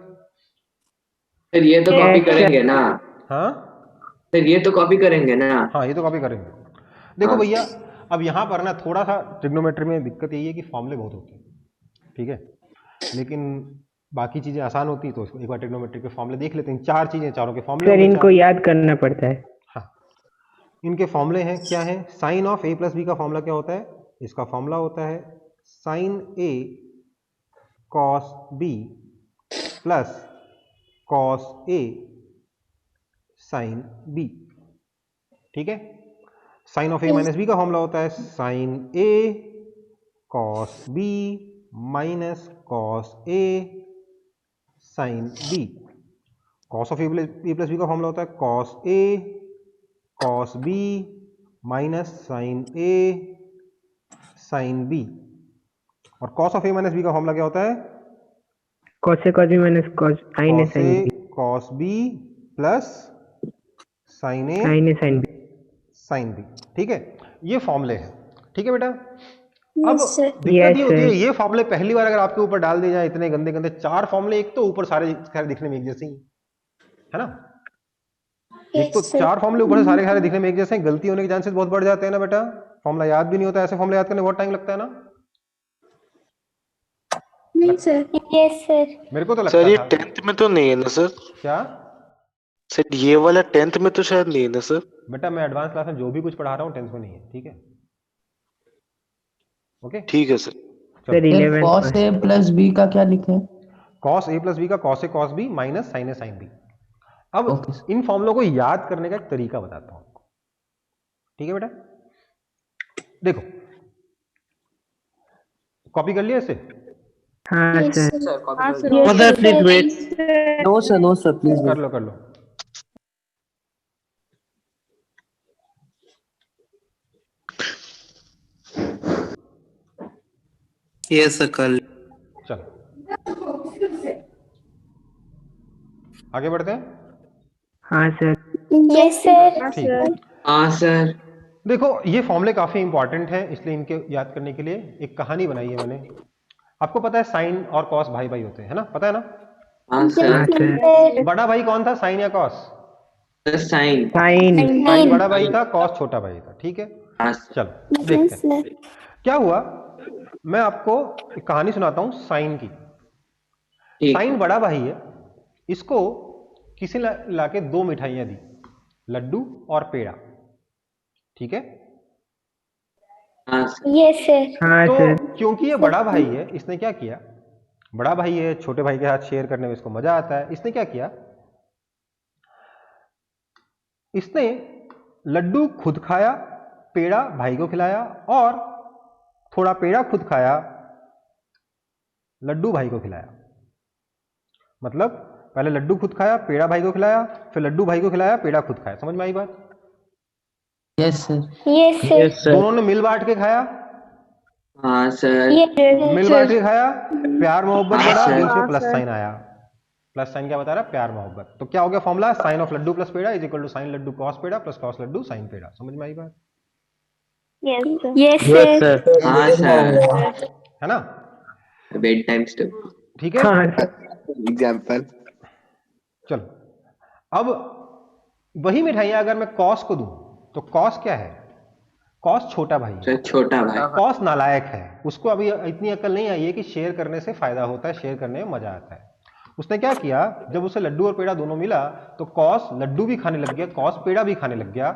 फिर ये तो कॉपी करेंगे ना। हाँ फिर ये तो कॉपी करेंगे ना। हाँ ये तो कॉपी करेंगे। देखो भैया अब यहाँ पर ना थोड़ा सा ट्रिग्नोमेट्री में दिक्कत यही है कि फॉर्मूले बहुत होते हैं, ठीक है, लेकिन बाकी चीजें आसान होती, तो एक बार ट्रिग्नोमेट्री के फॉर्मूले देख लेते हैं। 4 चीजें, चारों के फॉर्मूले सर इनको याद करना पड़ता है। हाँ इनके फॉर्मूले हैं, क्या है? Sine of a plus B का फॉर्मूला क्या होता है? इसका फॉर्मूला होता है sine a cos b plus cos a sine b, ठीक है। Sine of a minus B का फॉर्मूला होता है sine a cos b minus cos a sine b। Cos of a plus B का फॉर्मूला होता है cos a cos b minus sine a sine b। और cos of a minus b का formula क्या होता है? Cos A cos B minus cos sine A sine B, cos b plus sine A sine A sine B. Sine B, ठीक है। ये फॉर्मूले हैं, ठीक है बेटा। अब Yes, sir. दिक्कत ये होती है, ये फॉर्मूले पहली बार अगर आपके ऊपर डाल दिए जाए इतने गंदे गंदे 4 फॉर्मूले, एक तो ऊपर सारे सारे दिखने में एक जैसे ही है ना, एक तो Yes, sir. 4 फॉर्मूले ऊपर से सारे सारे दिखने में एक जैसे हैं, गलती होने के चांसेस बहुत बढ़ जाते हैं ना बेटा, फॉर्मूला याद भी नहीं होता, ऐसे फॉर्मूला याद करने बहुत टाइम लगता है ना। नहीं सर। Yes, sir. मेरे को तो लगता सर ये था। 10th में तो नहीं है ना सर? क्या सर ये वाला 10th में तो शायद नहीं है ना सर? बेटा, मैं एडवांस क्लास में जो भी कुछ पढ़ा रहा हूँ 10th में नहीं है, ठीक है, ओके ठीक है सर। चलो, cos a plus b का क्या लिखा है? cos a प्लस बी का cos a cos b minus sin a sin b। अब इन फॉर्मूलों को याद करने का एक तरीका बताता हूं आपको, ठीक है बेटा, देखो कॉपी कर लिया इसे? Yes, sir. Mother, please wait. No sir, please कर लो कर लो। यस सर कल। चलो आगे बढ़ते हैं। Yes, sir. ठीक है, हाँ सर। देखो ये फॉर्मूले काफी इंपॉर्टेंट है, इसलिए इनके याद करने के लिए एक कहानी बनाई है मैंने। आपको पता है साइन और कॉस भाई भाई होते हैं, है ना, पता है ना? हाँ सर। Sir. बड़ा भाई कौन था, साइन या कॉस? साइन। साइन बड़ा भाई था, कॉस छोटा भाई था, ठीक है। हाँ चलो देखते Yes, हैं sir. क्या हुआ। मैं आपको एक कहानी सुनाता हूं साइन की। ठीक। साइन बड़ा भाई है, इसको किसी ने लाके 2 मिठाइयां दी, लड्डू और पेड़ा, ठीक है। हाँ सर। Yes, sir. तो क्योंकि ये बड़ा भाई है, इसने क्या किया, बड़ा भाई है, छोटे भाई के साथ शेयर करने में इसको मजा आता है, इसने क्या किया, इसने लड्डू खुद खाया, पेड़ा भाई को खिलाया, और थोड़ा पेड़ा खुद खाया, लड्डू भाई को खिलाया। मतलब पहले लड्डू खुद खाया, पेड़ा भाई को खिलाया, फिर लड्डू भाई को खिलाया, पेड़ा खुद खाया। समझ में आई बात? Yes sir. Yes, sir. दोनों ने मिल बांट के खाया, हाँ सर। Yes, मिल बांट के खाया, प्यार मोहब्बत हाँ, बढ़ा, सर। बीच में प्लस साइन आया। प्लस साइन क्या बता रहा है, प्यार मोहब्बत। तो क्या हो गया formula, sine of laddu plus peda is equal to sine Laddu cos peda plus cos laddu sine peda. समझ में आई बात? Yes, sir. हाँ सर। है ना, बेड टाइम स्टोरी। ठीक है। एग्जाम्पल। चलो अब वही मिठाइयां अगर मैं कॉस को दूं तो कॉस क्या है, कॉस छोटा भाई है, सर छोटा भाई। कॉस नालायक है, उसको अभी इतनी अकल नहीं आई है कि शेयर करने से फायदा होता है, शेयर करने में मजा आता है। उसने क्या किया, जब उसे लड्डू और पेड़ा दोनों मिला तो कॉस लड्डू भी खाने लग गया, कॉस पेड़ा भी खाने लग गया,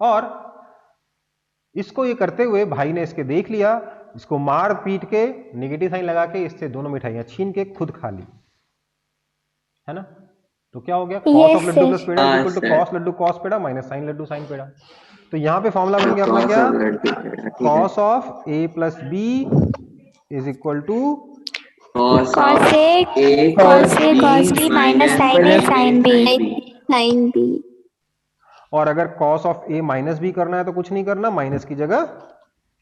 और इसको ये करते हुए भाई ने इसके देख लिया, इसको मार पीट के नेगेटिव साइन लगा के इससे दोनों मिठाइयां छीन के खुद खा ली, है ना। तो क्या हो गया, cos of laddu plus peda is equal to cos laddu cos peda minus sine laddu sine peda. तो यहां पे फॉर्मूला बन गया अपना क्या, cos of A plus B is equal to Cos B minus sin B. और अगर cos of A minus B करना है तो कुछ नहीं करना, माइनस की जगह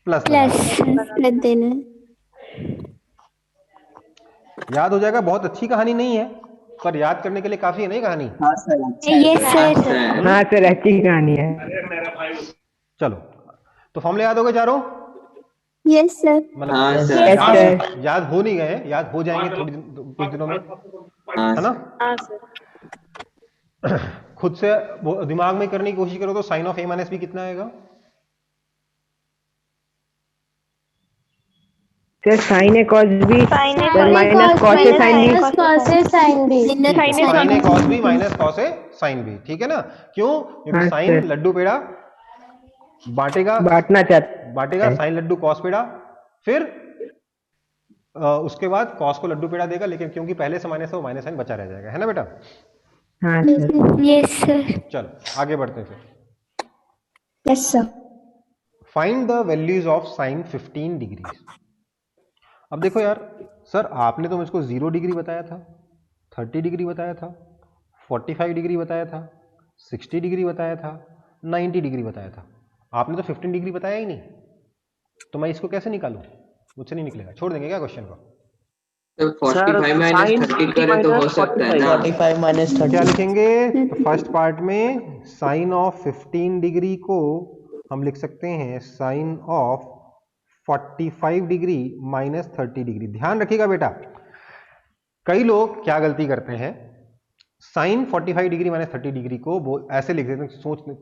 प्लस Plus देना। याद हो जाएगा। बहुत अच्छी कहानी नहीं है पर याद करने के लिए काफी है नहीं कहानी। Yes, sir. हाँ सर अच्छी कहानी है। चलो तो फॉर्मूले याद हो गए चारों, Yes, sir. मतलब हाँ सर। याद हो नहीं गए, याद हो जाएंगे कुछ दिनों में, हाँ है ना। खुद से वो दिमाग में करने की कोशिश करो तो sine of A minus B कितना आएगा, sir sine A cos B minus cos A sine B. Cos A sin B. Sine A cos B minus cos A sine B, ठीक है ना। क्यों, क्योंकि हाँ, साइन सर। लड्डू पेड़ा बांटेगा साइन लड्डू कॉस पेड़ा, फिर उसके बाद कॉस को लड्डू पेड़ा देगा, लेकिन क्योंकि पहले से माइनस है वो माइनस साइन बचा रह जाएगा, है ना बेटा। हाँ सर। Yes, sir. चलो आगे बढ़ते हैं फिर। Yes, sir. Find the values of sine 15 degree. अब देखो यार, सर आपने तो मुझको 0 डिग्री बताया था, 30 डिग्री बताया था, 45 डिग्री बताया था, 60 डिग्री बताया था, 90 डिग्री बताया था, आपने तो 15 डिग्री बताया ही नहीं। तो मैं इसको कैसे निकालूं, मुझसे नहीं निकलेगा, छोड़ देंगे क्या क्वेश्चन को। तो 45 माइनस 30 करे तो हो सकता है ना। 45 माइनस 30 क्या लिखेंगे, तो फर्स्ट पार्ट में साइन ऑफ 15 डिग्री को हम लिख सकते हैं sine of 45 degree minus 30 degree. ध्यान रखिएगा बेटा, कई लोग क्या गलती करते हैं, साइन 45 डिग्री माइनस 30 डिग्री को वो ऐसे लिख देते हैं,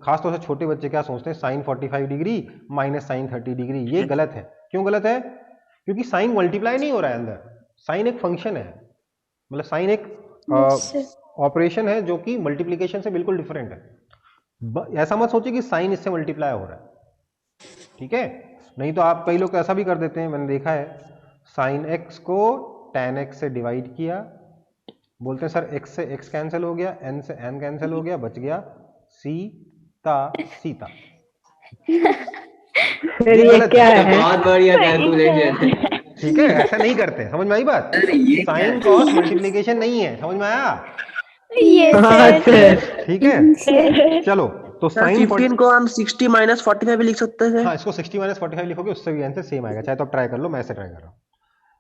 खासतौर से छोटे बच्चे क्या सोचते हैं, sine 45 degree minus sine 30 degree. ये गलत है। क्यों गलत है? क्योंकि साइन मल्टीप्लाई नहीं हो रहा है अंदर, साइन एक फंक्शन है, मतलब साइन एक ऑपरेशन है जो कि मल्टीप्लीकेशन से बिल्कुल डिफरेंट है। ऐसा मत सोचिए कि साइन इससे मल्टीप्लाई हो रहा है, ठीक है? नहीं तो आप, कई लोग ऐसा भी कर देते हैं, मैंने देखा है, साइन एक्स को tan x से डिवाइड किया, बोलते हैं सर x से x कैंसिल हो गया, n से n कैंसिल हो गया, बच गया सीता सीता। ये क्या है? बहुत बढ़िया कैलकुलेशन है। ठीक है, ऐसा नहीं करते, समझ में आई बात? साइन कॉस मल्टीप्लीकेशन नहीं है, समझ में आया? ठीक है, चलो तो साइन 15 को हम 60 माइनस 45 भी लिख सकते हैं। हाँ, इसको 60 माइनस 45 लिखोगे, उससे भी आंसर सेम आएगा, चाहे तो आप ट्राई कर लो, मैं ऐसे ट्राई कर रहा हूँ।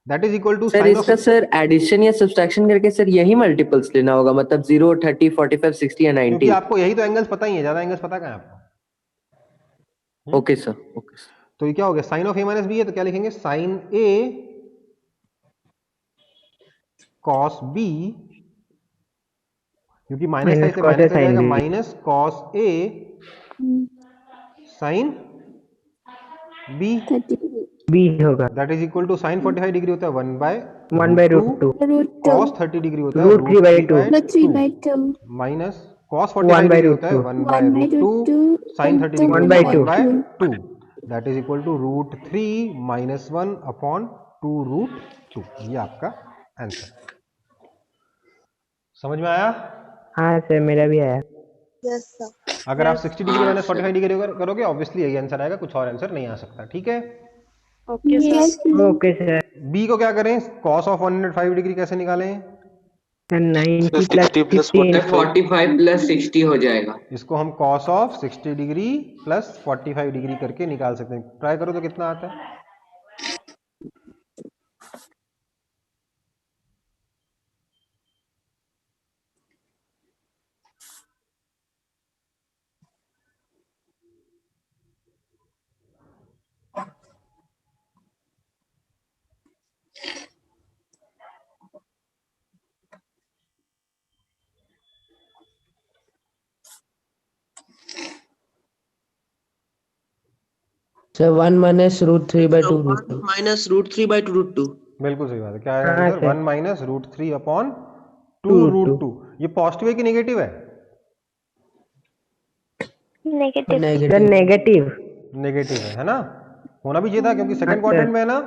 That is equal to sir sine इसका सर एडिशन या सब्सट्रैक्शन करके सर यही मल्टीपल्स लेना होगा, मतलब 0, 30, 45, 60 या क्योंकि 90। आपको यही तो एंगल्स पता ही है, ज्यादा एंगल्स पता कहाँ है आपको? Okay sir, okay sir. तो ये क्या हो गया, sine of A minus B है, तो क्या लिखेंगे, साइन ए कॉस बी, क्योंकि माइनस साइन से माइनस हो जाएगा, minus cos A sine B B होगा। That is equal to sine 45 degree होता है 1 बाय √2 कॉस 30 डिग्री होता है √3/2 माइनस कॉस 45 डिग्री होता है 1 by √2 sine 30 degree 1/2 that is equal to √3 minus 1 upon 2√2। ये आपका आंसर। समझ में आया? हाँ सर, मेरा भी आया। अगर आप 60 डिग्री माइनस 45 डिग्री करोगे, ऑब्वियसली यही आंसर आएगा, कुछ और आंसर नहीं आ सकता। ठीक है, ओके सर। बी को क्या करें, कॉस ऑफ 105 डिग्री कैसे निकालें? 90 प्लस 15 45 प्लस 60 हो जाएगा। इसको हम cos of 60 degree plus 45 degree करके निकाल सकते हैं। ट्राई करो तो कितना आता है। सर 1 माइनस √3/2 माइनस √3/2 बिल्कुल सही बात है। क्या आएगा आंसर? 1 minus √3 upon 2√2। ये पॉजिटिव है कि नेगेटिव है? नेगेटिव है ना? होना भी चाहिए था, क्योंकि सेकंड क्वाड्रेंट में है ना,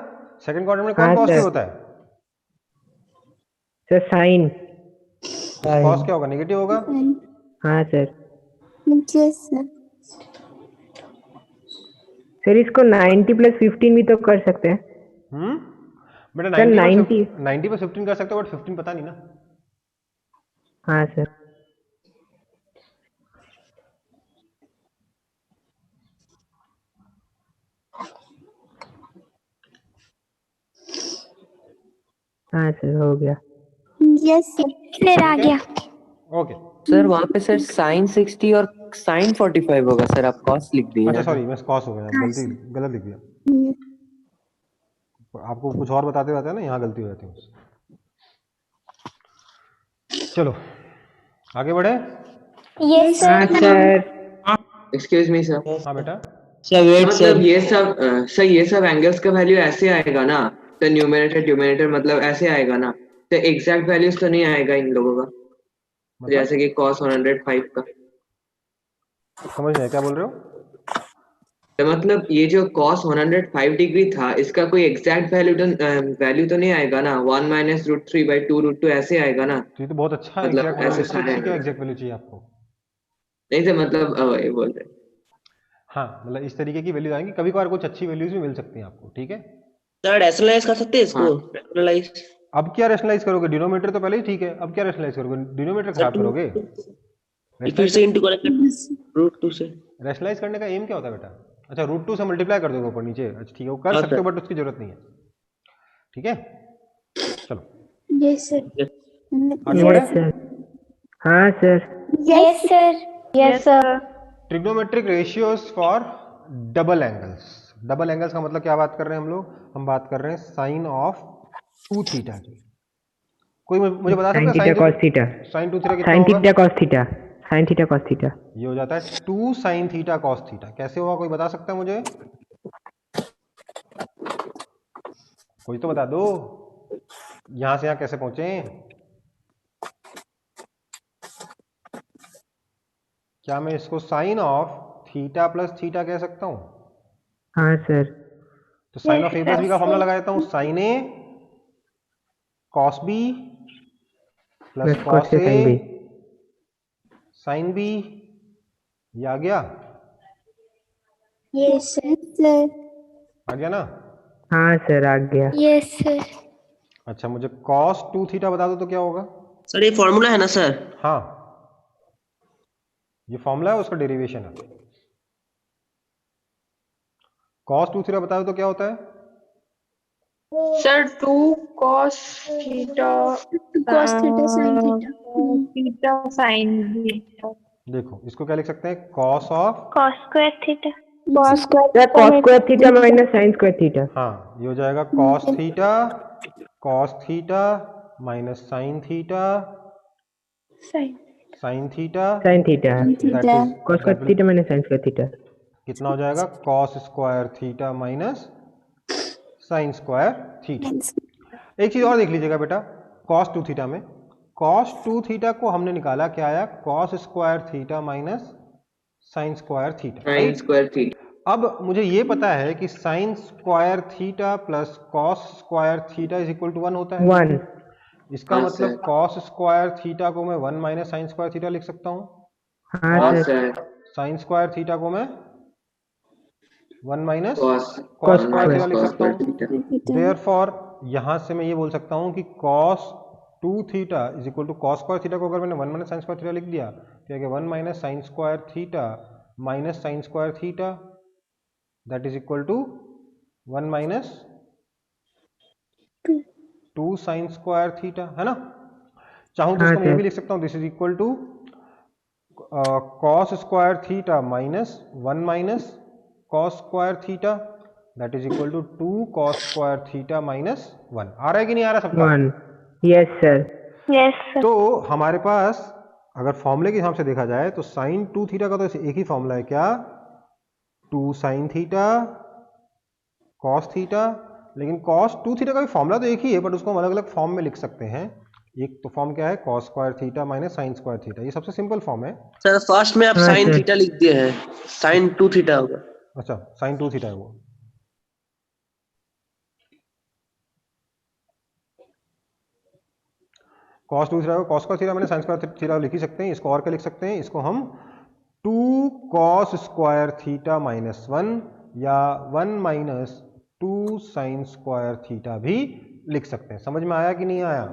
सेकंड क्वाड्रेंट में कौन पॉजिटिव होता है? Sir sign. कॉस क्या होगा, नेगेटिव होगा। हाँ सर। सर इसको 90 प्लस 15 भी तो कर सकते हैं। बेटा सर 90 पे 15 कर सकते हो, बट 15 पता नहीं ना। हाँ सर। हाँ सर, हो गया। यस सर, आ गया। ओके सर वहाँ पे सर साइन 60 और साइन 45 होगा सर, आप कॉस लिख दिए। अच्छा सॉरी, मैं कॉस हो गया, गलत लिख दिया। आपको कुछ और बताते रहते हैं ना, यहाँ गलती हो जाती है। चलो आगे बढ़े। Yes sir. Excuse me sir. हाँ बेटा, मतलब ये सब एंगल्स का वैल्यू ऐसे आएगा ना, तो न्यूमरेटर मतलब ऐसे आएगा ना, तो एग्जैक्ट वैल्यूज तो नहीं आएगा इन लोगों का, जैसे कि cos 105 का। समझ नहीं क्या बोल रहे हो? तो मतलब ये जो cos 105 डिग्री था, इसका कोई एग्जैक्ट वैल्यू तो नहीं आएगा ना, 1 माइनस √3/2 ऐसे आएगा ना। तो ये तो बहुत अच्छा मतलब एग्जैक्ट ऐसे वैल्यू, इससे क्या एग्जैक्ट वैल्यू चाहिए आपको? नहीं तो मतलब ये बोल रहे। हाँ, मतलब इस तरीके की वैल्यू आएंगी, कभी कभार कुछ अच्छी वैल्यूज भी मिल सकती हैं आपको। ठीक है, सर रैशनलाइज कर सकते हैं इसको। रैशनलाइज अब क्या रैशनलाइज करोगे? डिनोमिनेटर तो पहले ही ठीक है, अब क्या रैशनलाइज करोगे? डिनोमिनेटर खराब करोगे? फिर से इंटू करेंगे √2 से। रैशनलाइज करने का एम क्या होता है बेटा? अच्छा, √2 से मल्टीप्लाई कर दोगे ऊपर नीचे। अच्छा ठीक है, वो कर सकते हो, बट उसकी जरूरत नहीं है। ठीक है, चलो यस सर। आगे बढ़े। हाँ sir. Yes sir. Yes sir. Trigonometric ratios for double angles. Double angles का मतलब क्या बात कर रहे हैं हम लोग? हम बात कर रहे हैं साइन ऑफ 2 थीटा की। कोई मुझे बता सकता है sine cos theta sine 2 theta कितना sin होगा? Theta cos theta sin theta cos theta ये हो जाता है 2 साइन थीटा कॉस थीटा। कैसे होगा कोई बता सकता है मुझे? कोई तो बता दो, यहां से यहां कैसे पहुंचे? क्या मैं इसको sine of theta plus theta कह सकता हूं? हाँ सर तो sine of A plus B का फॉर्मूला लगा देता हूं, sine A cos B plus cos cos से sin A b sine B. ये आ गया? Yes sir. आ गया ना? हाँ सर आ गया यस सर। अच्छा, मुझे कॉस 2 थीटा बता दो तो क्या होगा? सर ये फॉर्मूला है ना सर? हाँ, ये फॉर्मूला है, उसका डेरिवेशन है। कॉस 2 थीटा बता दो तो क्या होता है? Sir 2 cos theta cos theta sin theta. Theta sin theta देखो इसको क्या लिख सकते हैं? Cos of, cos square theta. cos square theta minus sin square theta हाँ ये हो जाएगा cos theta minus sine theta sin theta sin theta theta. cos square theta minus sin square theta कितना हो जाएगा? Cos square theta minus sine square theta. एक चीज और देख लीजिएगा बेटा, कॉस 2 थीटा में कॉस 2 थीटा को हमने निकाला, क्या आया? Cos square theta minus sine square theta. Sine square theta. अब मुझे ये पता है कि sine square theta plus cos square theta is equal to 1 होता है। 1 इसका हाँ, मतलब सर। कॉस स्क्वायर थीटा को मैं 1 माइनस साइन स्क्वायर थीटा लिख सकता हूँ, हाँ हाँ sir sir. Sign square theta को मैं 1 minus cos cos square theta लिख cos सकता square हूँ। थीटा। देयरफॉर यहां से मैं ये बोल सकता हूँ कि cos 2 theta is equal to cos square theta को अगर मैंने 1 माइनस साइन स्क्वायर थीटा लिख दिया तो क्या 1 minus sine square theta minus sine square theta that is equal to 1 minus 2 sine square theta, है ना? चाहूँ तो हाँ, इसको मैं ये सर। भी लिख सकता हूँ, this is equal to cos square theta minus 1 minus cos square theta that is equal to 2 cos square theta minus 1। आ रहा है कि नहीं आ रहा सबका? 1 यस सर यस सर। तो हमारे पास अगर फॉर्मूले के हिसाब से देखा जाए तो साइन 2 थीटा का तो एक ही फॉर्मूला है, क्या? 2 साइन थीटा कॉस थीटा। लेकिन कॉस 2 थीटा का भी फॉर्मूला तो एक ही है, बट उसको हम अलग अलग फॉर्म में लिख सकते हैं। एक तो फॉर्म क्या है? Cos square theta minus sine square theta, ये सबसे सिंपल फॉर्म है। सर फर्स्ट में आप हाँ, sin सर। थीटा लिख दिए हैं, sin 2 थीटा होगा। अच्छा, साइन 2 थीटा है वो। कॉस 2 थीटा को कॉस स्क्वायर थीटा मैंने साइन स्क्वायर थीटा लिख ही सकते हैं। इसको और क्या लिख सकते हैं? इसको हम 2 कॉस स्क्वायर थीटा माइनस 1 या 1 माइनस 2 साइन स्क्वायर थीटा भी लिख सकते हैं। समझ में आया कि नहीं आया?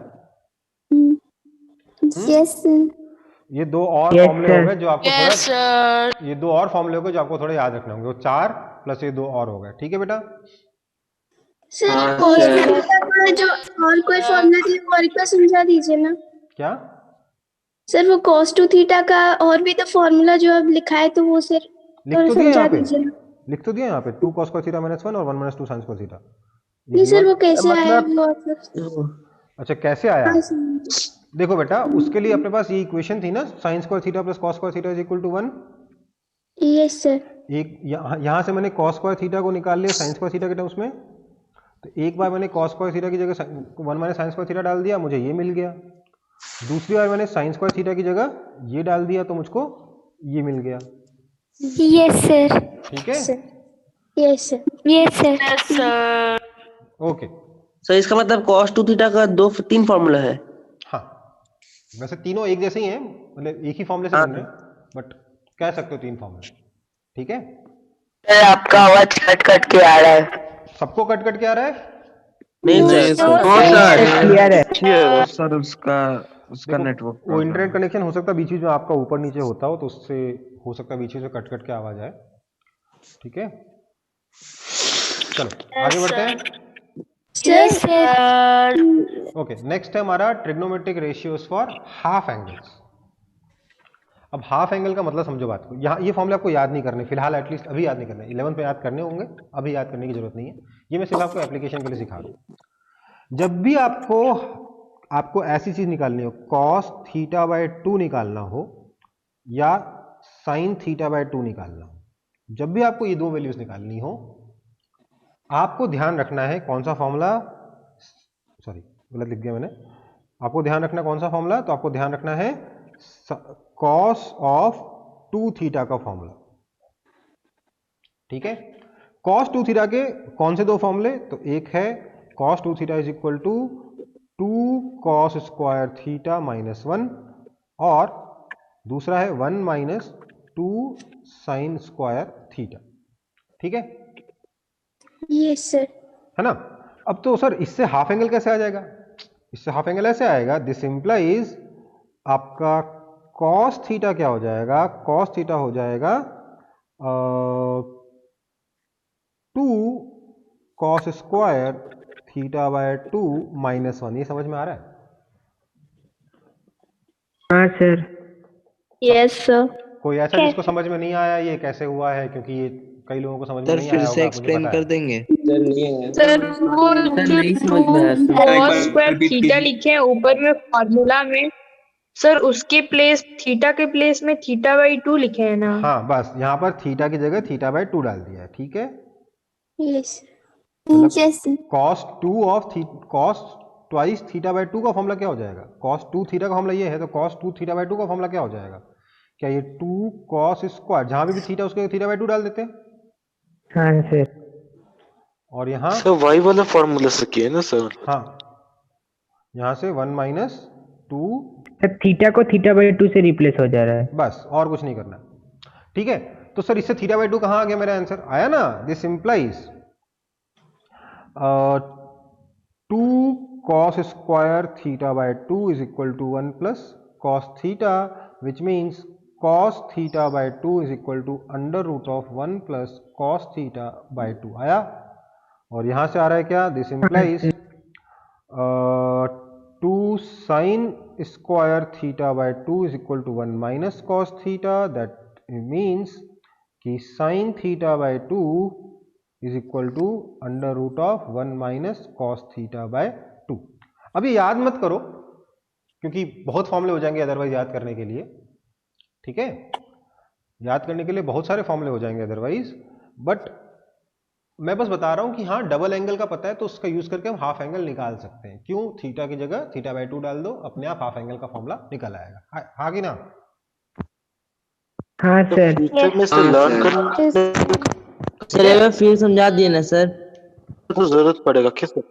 Yes sir. ये दो और Yes, फॉर्मूले हो sir. गए जो आपको थोड़ा, ये दो और फॉर्मूले हो गए जो आपको थोड़ा याद रखने होंगे। वो 4 प्लस ये 2 और हो गए। ठीक है बेटा? सर हाँ, cos सर। थीटा का जो और कोई फॉर्मूला दिया वो और एक बार समझा दीजिए ना। क्या? सर वो cos 2 थीटा का और भी तो फॉर्मूला जो अब लिखा है तो वो सर लिख थोड़ा तो दिया समझा यहाँ पे, दीजिए ना। लिख तो दिया यहाँ पे 2 कॉस स्क्वायर थीटा माइनस 1 और 1 माइनस 2 साइन स्क्वायर थीटा। नहीं सर वो कैसे आया मतलब वो? अच्छा, कैसे आया? हाँ सर। देखो बेटा, उसके लिए अपने पास ये इक्वेशन थी ना, sine square theta plus cos square theta is equal to 1। Yes sir. एक यहाँ से मैंने कॉस स्क्वायर थीटा को निकाल लिया साइन स्क्वायर थीटा के टर्म्स में, तो एक बार मैंने कॉस स्क्वायर थीटा की जगह 1 माइनस साइन स्क्वायर थीटा डाल दिया, मुझे ये मिल गया। दूसरी बार मैंने साइन स्क्वायर थीटा की जगह ये डाल दिया तो मुझको ये मिल गया। Yes sir. ठीक है? Yes sir. Yes sir. Okay. Sir इसका मतलब cos 2 थीटा का 3 फॉर्मूला है। हाँ, वैसे तीनों एक जैसे ही हैं, मतलब एक ही फॉर्मूले से बन रहे हैं, बट कह सकते हो 3 फॉर्मूले। ठीक है? सर आपका आवाज कट कट के आ रहा है। सबको कट कट के आ रहा है? नहीं सर। क्लियर है सर उसका नेटवर्क वो इंटरनेट कनेक्शन हो सकता है बीच बीच में आपका ऊपर नीचे होता हो, तो उससे हो सकता है बीच बीच में कट कट के आवाज आए। ठीक है, चलो आगे बढ़ते हैं। ओके, नेक्स्ट है हमारा trigonometric ratios for half angles. अब हाफ एंगल का मतलब समझो बात को, यहाँ ये फॉर्मूले आपको याद नहीं करने फिलहाल, एटलीस्ट अभी याद नहीं करने, 11th में याद करने होंगे, अभी याद करने की जरूरत नहीं है, ये मैं सिर्फ आपको एप्लीकेशन के लिए सिखा रहा हूँ। जब भी आपको ऐसी चीज निकालनी हो, cos थीटा बाय 2 निकालना हो या sin थीटा बाय 2 निकालना हो, जब भी आपको ये दो वैल्यूज निकालनी हो, आपको ध्यान रखना है कौन सा फॉर्मूला, सॉरी गलत लिख दिया मैंने, आपको ध्यान रखना कौन सा फॉर्मूला, तो आपको ध्यान रखना है cos ऑफ 2 थीटा का फॉर्मूला, ठीक है। cos 2 थीटा के कौन से दो फॉर्मूले, तो एक है cos 2 theta is equal to 2 cos square theta minus 1, और दूसरा है 1 माइनस 2 साइन स्क्वायर थीटा, ठीक है। Yes sir. है ना। अब तो सर इससे हाफ एंगल कैसे आ जाएगा, इससे हाफ एंगल ऐसे आएगा, दिस इंप्लाइज आपका cos थीटा क्या हो जाएगा, cos थीटा हो जाएगा 2 cos square theta by 2 minus 1, ये समझ में आ रहा है? हाँ सर। Yes sir. कोई ऐसा जिसको समझ में नहीं आया ये कैसे हुआ है, क्योंकि ये कई लोगों को समझ में नहीं आया होगा, मुझे पता है। देंगे सर वो जो नहीं समझ टू में आया सर। cos स्क्वायर थीटा लिखे हैं ऊपर में फॉर्मूला में, सर उसके प्लेस थीटा के प्लेस में थीटा बाई 2 लिखे हैं ना। हाँ बस यहाँ पर थीटा की जगह थीटा बाय 2 डाल दिया है, ठीक है। यस मतलब yes cos 2 of cos twice theta by 2 का फॉर्मूला क्या हो जाएगा, cos 2 थीटा का फॉर्मूला ये है, तो cos 2 थीटा बाय 2 का फॉर्मूला क्या हो जाएगा, क्या ये 2 cos स्क्वायर, जहां भी थीटा उसके थीटा बाय 2 डाल देते हैं, हाँ सर। और यहाँ सर वाई वाला फॉर्मूला से किया है ना सर? हाँ यहाँ से 1 माइनस 2, सर थीटा को थीटा बाई 2 से रिप्लेस हो जा रहा है। बस और कुछ नहीं करना, ठीक है। तो सर इससे थीटा बाय 2 कहाँ आ गया, मेरा आंसर आया ना, this implies 2 cos square theta by 2 is equal to 1 plus cos theta, which means cos theta by 2 is equal to under root of 1 plus cos theta by 2 आया। और यहां से आ रहा है क्या, this implies 2 sine square theta by 2 is equal to 1 minus cos theta, that means कि sine theta by 2 is equal to under root of 1 minus cos theta by 2। अब ये याद मत करो क्योंकि बहुत फॉर्मूले हो जाएंगे अदरवाइज याद करने के लिए, ठीक है, याद करने के लिए बहुत सारे फॉर्मूले हो जाएंगे अदरवाइज, बट मैं बस बता रहा हूं कि हाँ डबल एंगल का पता है तो उसका यूज करके हम हाफ एंगल निकाल सकते हैं। क्यों, थीटा की जगह थीटा बाय 2 डाल दो, अपने आप हाफ एंगल का फॉर्मूला निकल आएगा। हाँ कि ना? हाँ सर। फ्यूचर में से लर्न करने सर एक बार फिर समझा दिए ना सर। तो जरूरत पड़ेगा क्या सर?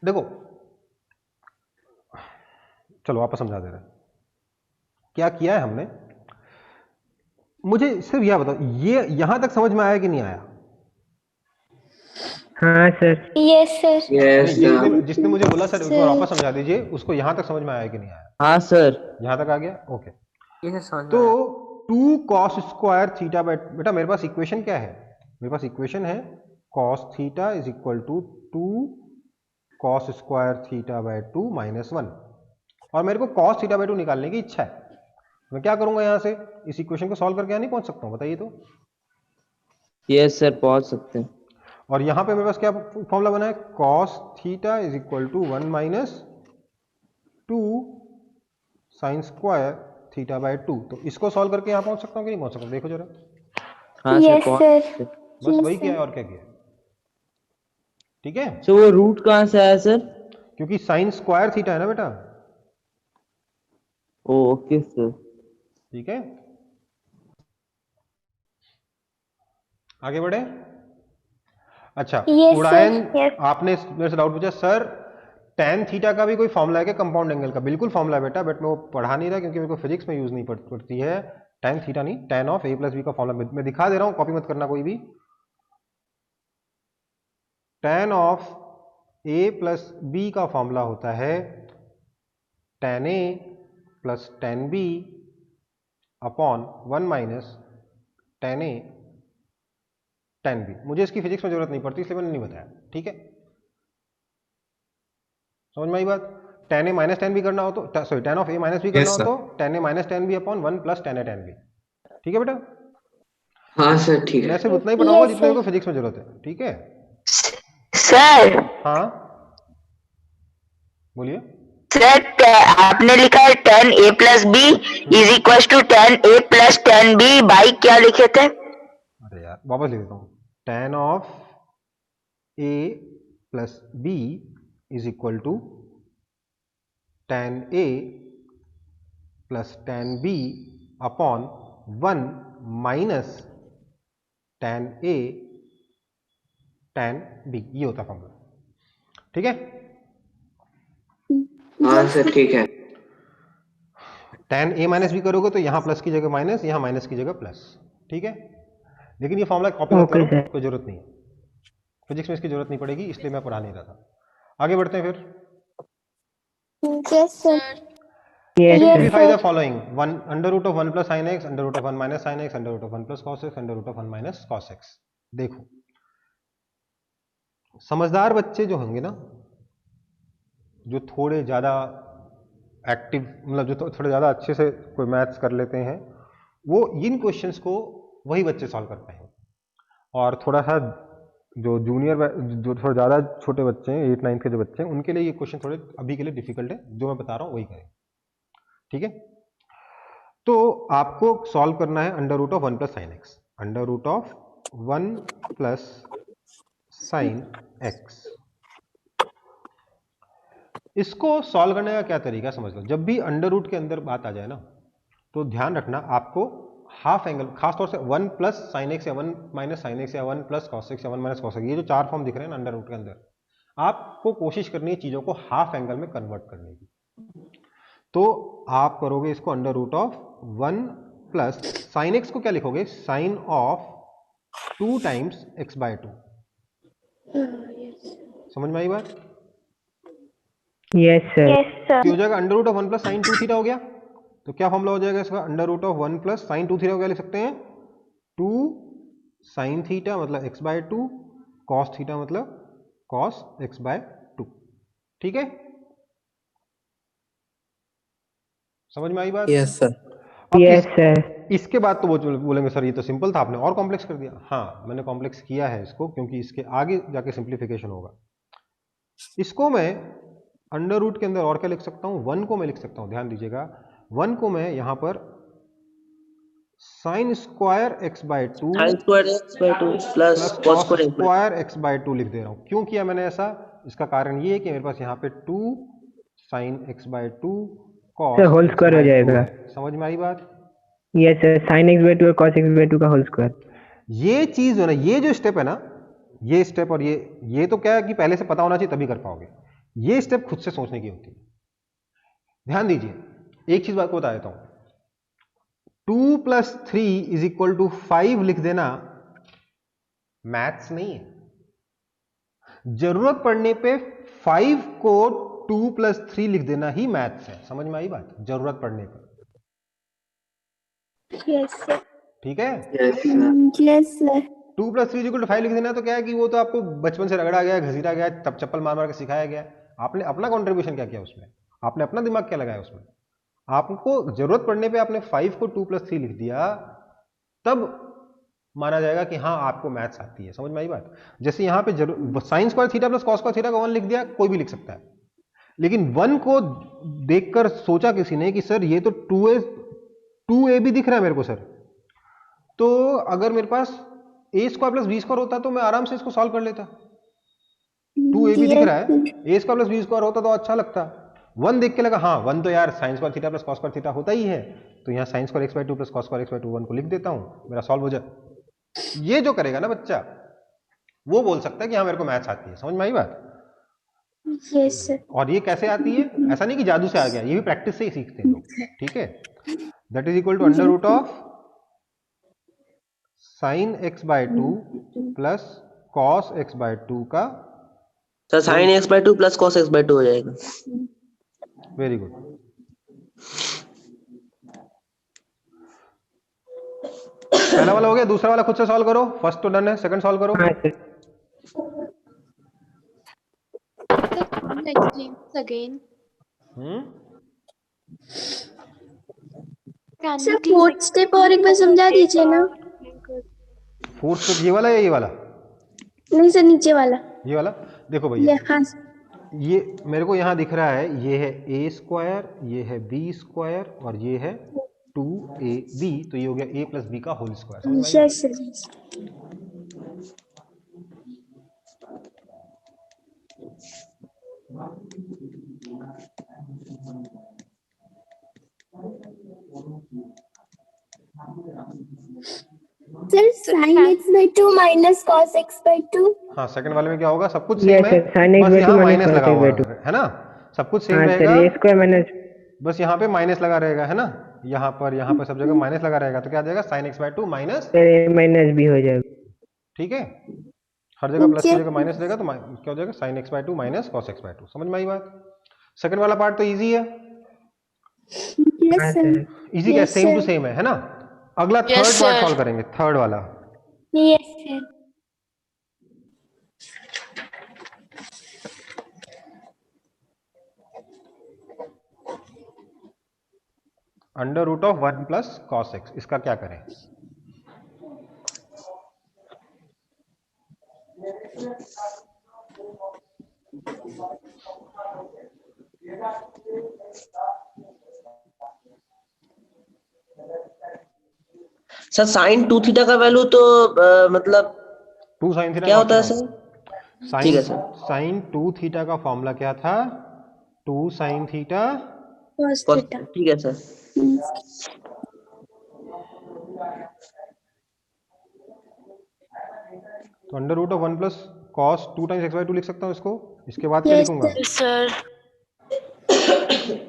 देखो चलो वापस समझा दे रहे हैं क्या किया है हमने। मुझे सिर्फ यह बताओ, ये यहां तक समझ में आया कि नहीं आया? हाँ सर। Yes sir. यस जिसने मुझे बोला सर एक बार वापस समझा दीजिए, उसको यहां तक समझ में आया कि नहीं आया? हाँ सर। यहां तक आ गया, ओके। तो 2 cos स्क्वायर थीटा बाय, बेटा मेरे पास इक्वेशन क्या है, मेरे पास इक्वेशन है cos theta is equal to 2 cos square theta by 2 minus 1, और मेरे को cos थीटा बाय 2 निकालने की इच्छा है। मैं क्या करूंगा, यहां से इस इक्वेशन को सॉल्व करके यहां नहीं पहुंच सकता हूं, बताइए तो। यस सर पहुंच सकते हैं। और यहां पे मेरे पास क्या फॉर्मूला बना है, cos theta is equal to 1 minus 2 sine square theta by 2, तो इसको सॉल्व करके यहां पहुंच सकता हूं कि नहीं पहुंच सकता, देखो जरा। हाँ सर यस पहुंच सर। सकते हैं। बस वही किया है और क्या किया है, ठीक है। सर वो रूट कहाँ से आया सर? क्योंकि साइन स्क्वायर थीटा है ना बेटा, ओके सर। ठीक है। आगे बढ़े। अच्छा Yes, उड़ायन, sir, yes. आपने मेरे से डाउट पूछा सर tan थीटा का भी कोई फॉर्मूला है क्या कंपाउंड एंगल का? बिल्कुल फॉर्मूला है बेटा, बट मैं वो पढ़ा नहीं रहा क्योंकि मेरे को फिजिक्स में यूज नहीं पड़ती है। tan थीटा नहीं, tan of a plus B का फॉर्मूला मैं दिखा दे रहा हूं, कॉपी मत करना कोई भी। tan of a plus B का फॉर्मूला होता है tan a plus tan b upon 1 minus tan a tan b। मुझे इसकी फिजिक्स में जरूरत नहीं पड़ती इसलिए मैंने नहीं बताया, ठीक है, समझ में आई बात। tan a minus tan b करना हो तो sorry tan of a minus b करना हो sir. तो tan a minus tan b upon 1 plus tan a tan b। ठीक है बेटा, हाँ सर ठीक मैं है। सिर्फ उतना ही पढ़ाऊंगा जितना को फिजिक्स में जरूरत है। ठीक है सर हाँ बोलिए। सर आपने लिखा है tan a plus B is equal to tan a plus tan b by क्या लिखे थे? अरे यार वापस लिख देता हूँ, tan of a plus b is equal to tan a plus tan b upon 1 minus tan a tan b, ये होता फॉर्मूला। ठीक है, हाँ सर ठीक है। tan a माइनस बी करोगे तो यहाँ प्लस की जगह माइनस, यहाँ माइनस की जगह प्लस। ठीक है, लेकिन ये फॉर्मूला कॉपी मत करो, कोई जरूरत नहीं है, फिजिक्स में इसकी जरूरत नहीं पड़ेगी, इसलिए मैं पढ़ा नहीं रहा था। आगे बढ़ते हैं फिर। Yes sir. Simplify the following, 1 under root of 1 plus sine x, under root of 1 minus sine x, under root of 1 plus cos x, under root of 1 minus cos x. देखो समझदार बच्चे जो होंगे ना, जो थोड़े ज्यादा एक्टिव, मतलब जो थोड़े ज्यादा अच्छे से कोई मैथ्स कर लेते हैं, वो इन क्वेश्चंस को वही बच्चे सॉल्व कर पाएंगे। और थोड़ा सा जो जूनियर, जो थोड़ा ज़्यादा छोटे बच्चे हैं, 8 9 के जो बच्चे हैं, उनके लिए ये क्वेश्चन थोड़े अभी के लिए डिफिकल्ट है। जो मैं बता रहा हूँ वही करें। ठीक है, तो आपको सॉल्व करना है under root of 1 plus sine x, under root of 1 plus sine x. इसको सॉल्व करने का क्या तरीका समझ लो। जब भी अंडर रूट के अंदर बात आ जाए ना, तो ध्यान रखना आपको हाफ एंगल, खासतौर से 1 प्लस साइन एक्स या 1 माइनस साइन एक्स या 1 प्लस कॉस एक्स या 1 माइनस कॉस एक्स, ये जो 4 फॉर्म दिख रहे हैं ना अंडर रूट के अंदर, आपको कोशिश करनी है चीजों को हाफ एंगल में कन्वर्ट करने की। तो आप करोगे इसको under root of 1 plus sine x को क्या लिखोगे, sine of 2 times x by 2। समझ में आई बात? Yes sir. क्या हो जाएगा, under root of 1 plus sine 2 theta हो गया। तो क्या फॉर्मूला हो जाएगा इसका, under root of 1 plus sine 2 theta को क्या लिख सकते हैं, 2 साइन थीटा मतलब x बाय 2, कॉस थीटा मतलब कॉस x बाय 2। ठीक है, समझ में आई बात? Yes sir. Yes sir. इसके बाद तो वो बोलेंगे सर ये तो सिंपल था, आपने और कॉम्प्लेक्स कर दिया। हाँ, मैंने कॉम्प्लेक्स किया है इसको, क्योंकि इसके आगे जाके सिंप्लीफिकेशन होगा। इसको मैं अंडर रूट के अंदर और क्या लिख सकता हूं, 1 को मैं लिख सकता हूं, ध्यान दीजिएगा, 1 को मैं यहां पर sine square x by 2 plus cos square x by 2 लिख दे रहा हूं। क्यों किया मैंने ऐसा, इसका कारण ये है कि मेरे पास यहाँ पे 2 sine x by 2 cos whole square हो जाएगा। समझ में आई बात? Yes sir, sine x by 2 और कॉस एक्स बाय 2 का होल स्क्वायर। ये चीज है ना, ये जो स्टेप है ना, ये स्टेप और ये तो क्या है कि पहले से पता होना चाहिए तभी कर पाओगे। ये स्टेप खुद से सोचने की होती है। ध्यान दीजिए, एक चीज बात को बता देता हूं, 2 प्लस 3 इज इक्वल टू 5 लिख देना मैथ्स नहीं है। जरूरत पड़ने पे 5 को 2 प्लस 3 लिख देना ही मैथ्स है। समझ में आई बात? जरूरत पड़ने पर। Yes sir. ठीक है, yes sir. 2 plus 3 equal to 5 लिख देना, तो क्या है कि वो तो आपको बचपन से रगड़ा गया, घसीटा गया, तब चप्पल मार मार के सिखाया गया। आपने अपना कंट्रीब्यूशन क्या किया उसमें, आपने अपना दिमाग क्या लगाया उसमें। आपको जरूरत पड़ने पे आपने 5 को 2 प्लस 3 लिख दिया, तब माना जाएगा कि हाँ आपको मैथ्स आती है। समझ में आई बात? जैसे यहाँ पे sign square theta plus cos square theta का 1 लिख दिया, कोई भी लिख सकता है, लेकिन 1 को देखकर सोचा किसी ने कि सर ये तो 2a भी दिख रहा है मेरे को सर, तो अगर मेरे पास a square plus b square होता तो मैं आराम से इसको सॉल्व कर लेता। 2a भी दिख रहा है, a square plus b square होता तो अच्छा लगता। 1 देख के लगा हाँ 1 तो यार sine square theta plus cos square theta होता ही है, तो यहाँ sine square x by 2 plus cos square x by 2 1 को लिख देता हूँ, मेरा सॉल्व हो जाए। ये जो करेगा ना बच्चा, वो बोल सकता है कि हाँ मेरे को मैथ्स आती है। समझ में आई बात? Yes sir. और ये कैसे आती है, ऐसा नहीं कि जादू से आ गया, ये भी प्रैक्टिस से ही सीखते हैं लोग। ठीक है, that is equal to under root of sine x by 2 plus cos x by 2 का, sir sine x by 2 plus cos x by 2 हो जाएगा। Very good. पहला वाला हो गया, दूसरा वाला खुद से सॉल्व करो। फर्स्ट तो डन है, सेकंड सॉल्व करो। अगेन सर फोर्थ स्टेप और एक बार समझा दीजिए ना। फोर्थ स्टेप ये वाला या ये वाला? नहीं सर, नीचे वाला। ये वाला देखो भैया, हाँ। ये मेरे को यहाँ दिख रहा है, ये है a स्क्वायर, ये है b स्क्वायर और ये है 2ab, तो ये हो गया a प्लस बी का होल स्क्वायर। समझ में आई? Yes sir. Sir sin x/2 minus cos x/2। हाँ, सेकंड वाले में क्या होगा, सब कुछ सेम है, बस यहाँ माइनस लगा हुआ है ना, सब कुछ सेम रहेगा, बस यहाँ पे माइनस लगा रहेगा, है ना, यहाँ पर सब जगह माइनस लगा रहेगा, तो क्या आ जाएगा sin x/2 माइनस भी हो जाएगा। ठीक है, हर जगह प्लस की जगह माइनस रहेगा, तो क्या हो जाएगा sin x/2 minus cos x/2। समझ में आई बात? सेकंड वाला पार्ट तो इजी है, यस सर। इजी क्या, सेम टू सेम है ना। अगला थर्ड पार्ट सॉल्व करेंगे, थर्ड वाला। Yes sir. Under root of 1 plus cos x, इसका क्या करें? सर साइन 2 थीटा का वैल्यू तो मतलब 2 sin थीटा क्या होता है सर? ठीक है सर। साइन 2 थीटा का फॉर्मूला क्या था? 2 sin थीटा cos थीटा। ठीक है सर। तो under root of 1 plus cos 2 times x/2 लिख सकता हूँ इसको। इसके बाद क्या लिखूंगा? सर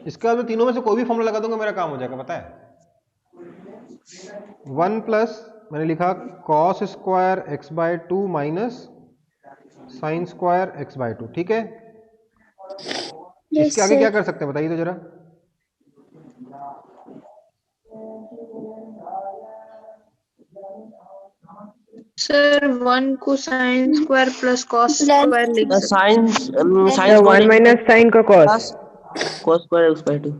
इसके बाद मैं तीनों में से कोई भी फॉर्मूला लगा दूंगा, मेरा काम हो जाएगा, पता है। 1 प्लस मैंने लिखा cos square x/2 minus sine square x/2, ठीक है। इसके आगे क्या कर सकते हैं बताइए तो जरा। सर 1 को sine square plus cos square लिख सकते साइन साइन 1 माइनस साइन का cos स्क्वायर x/2।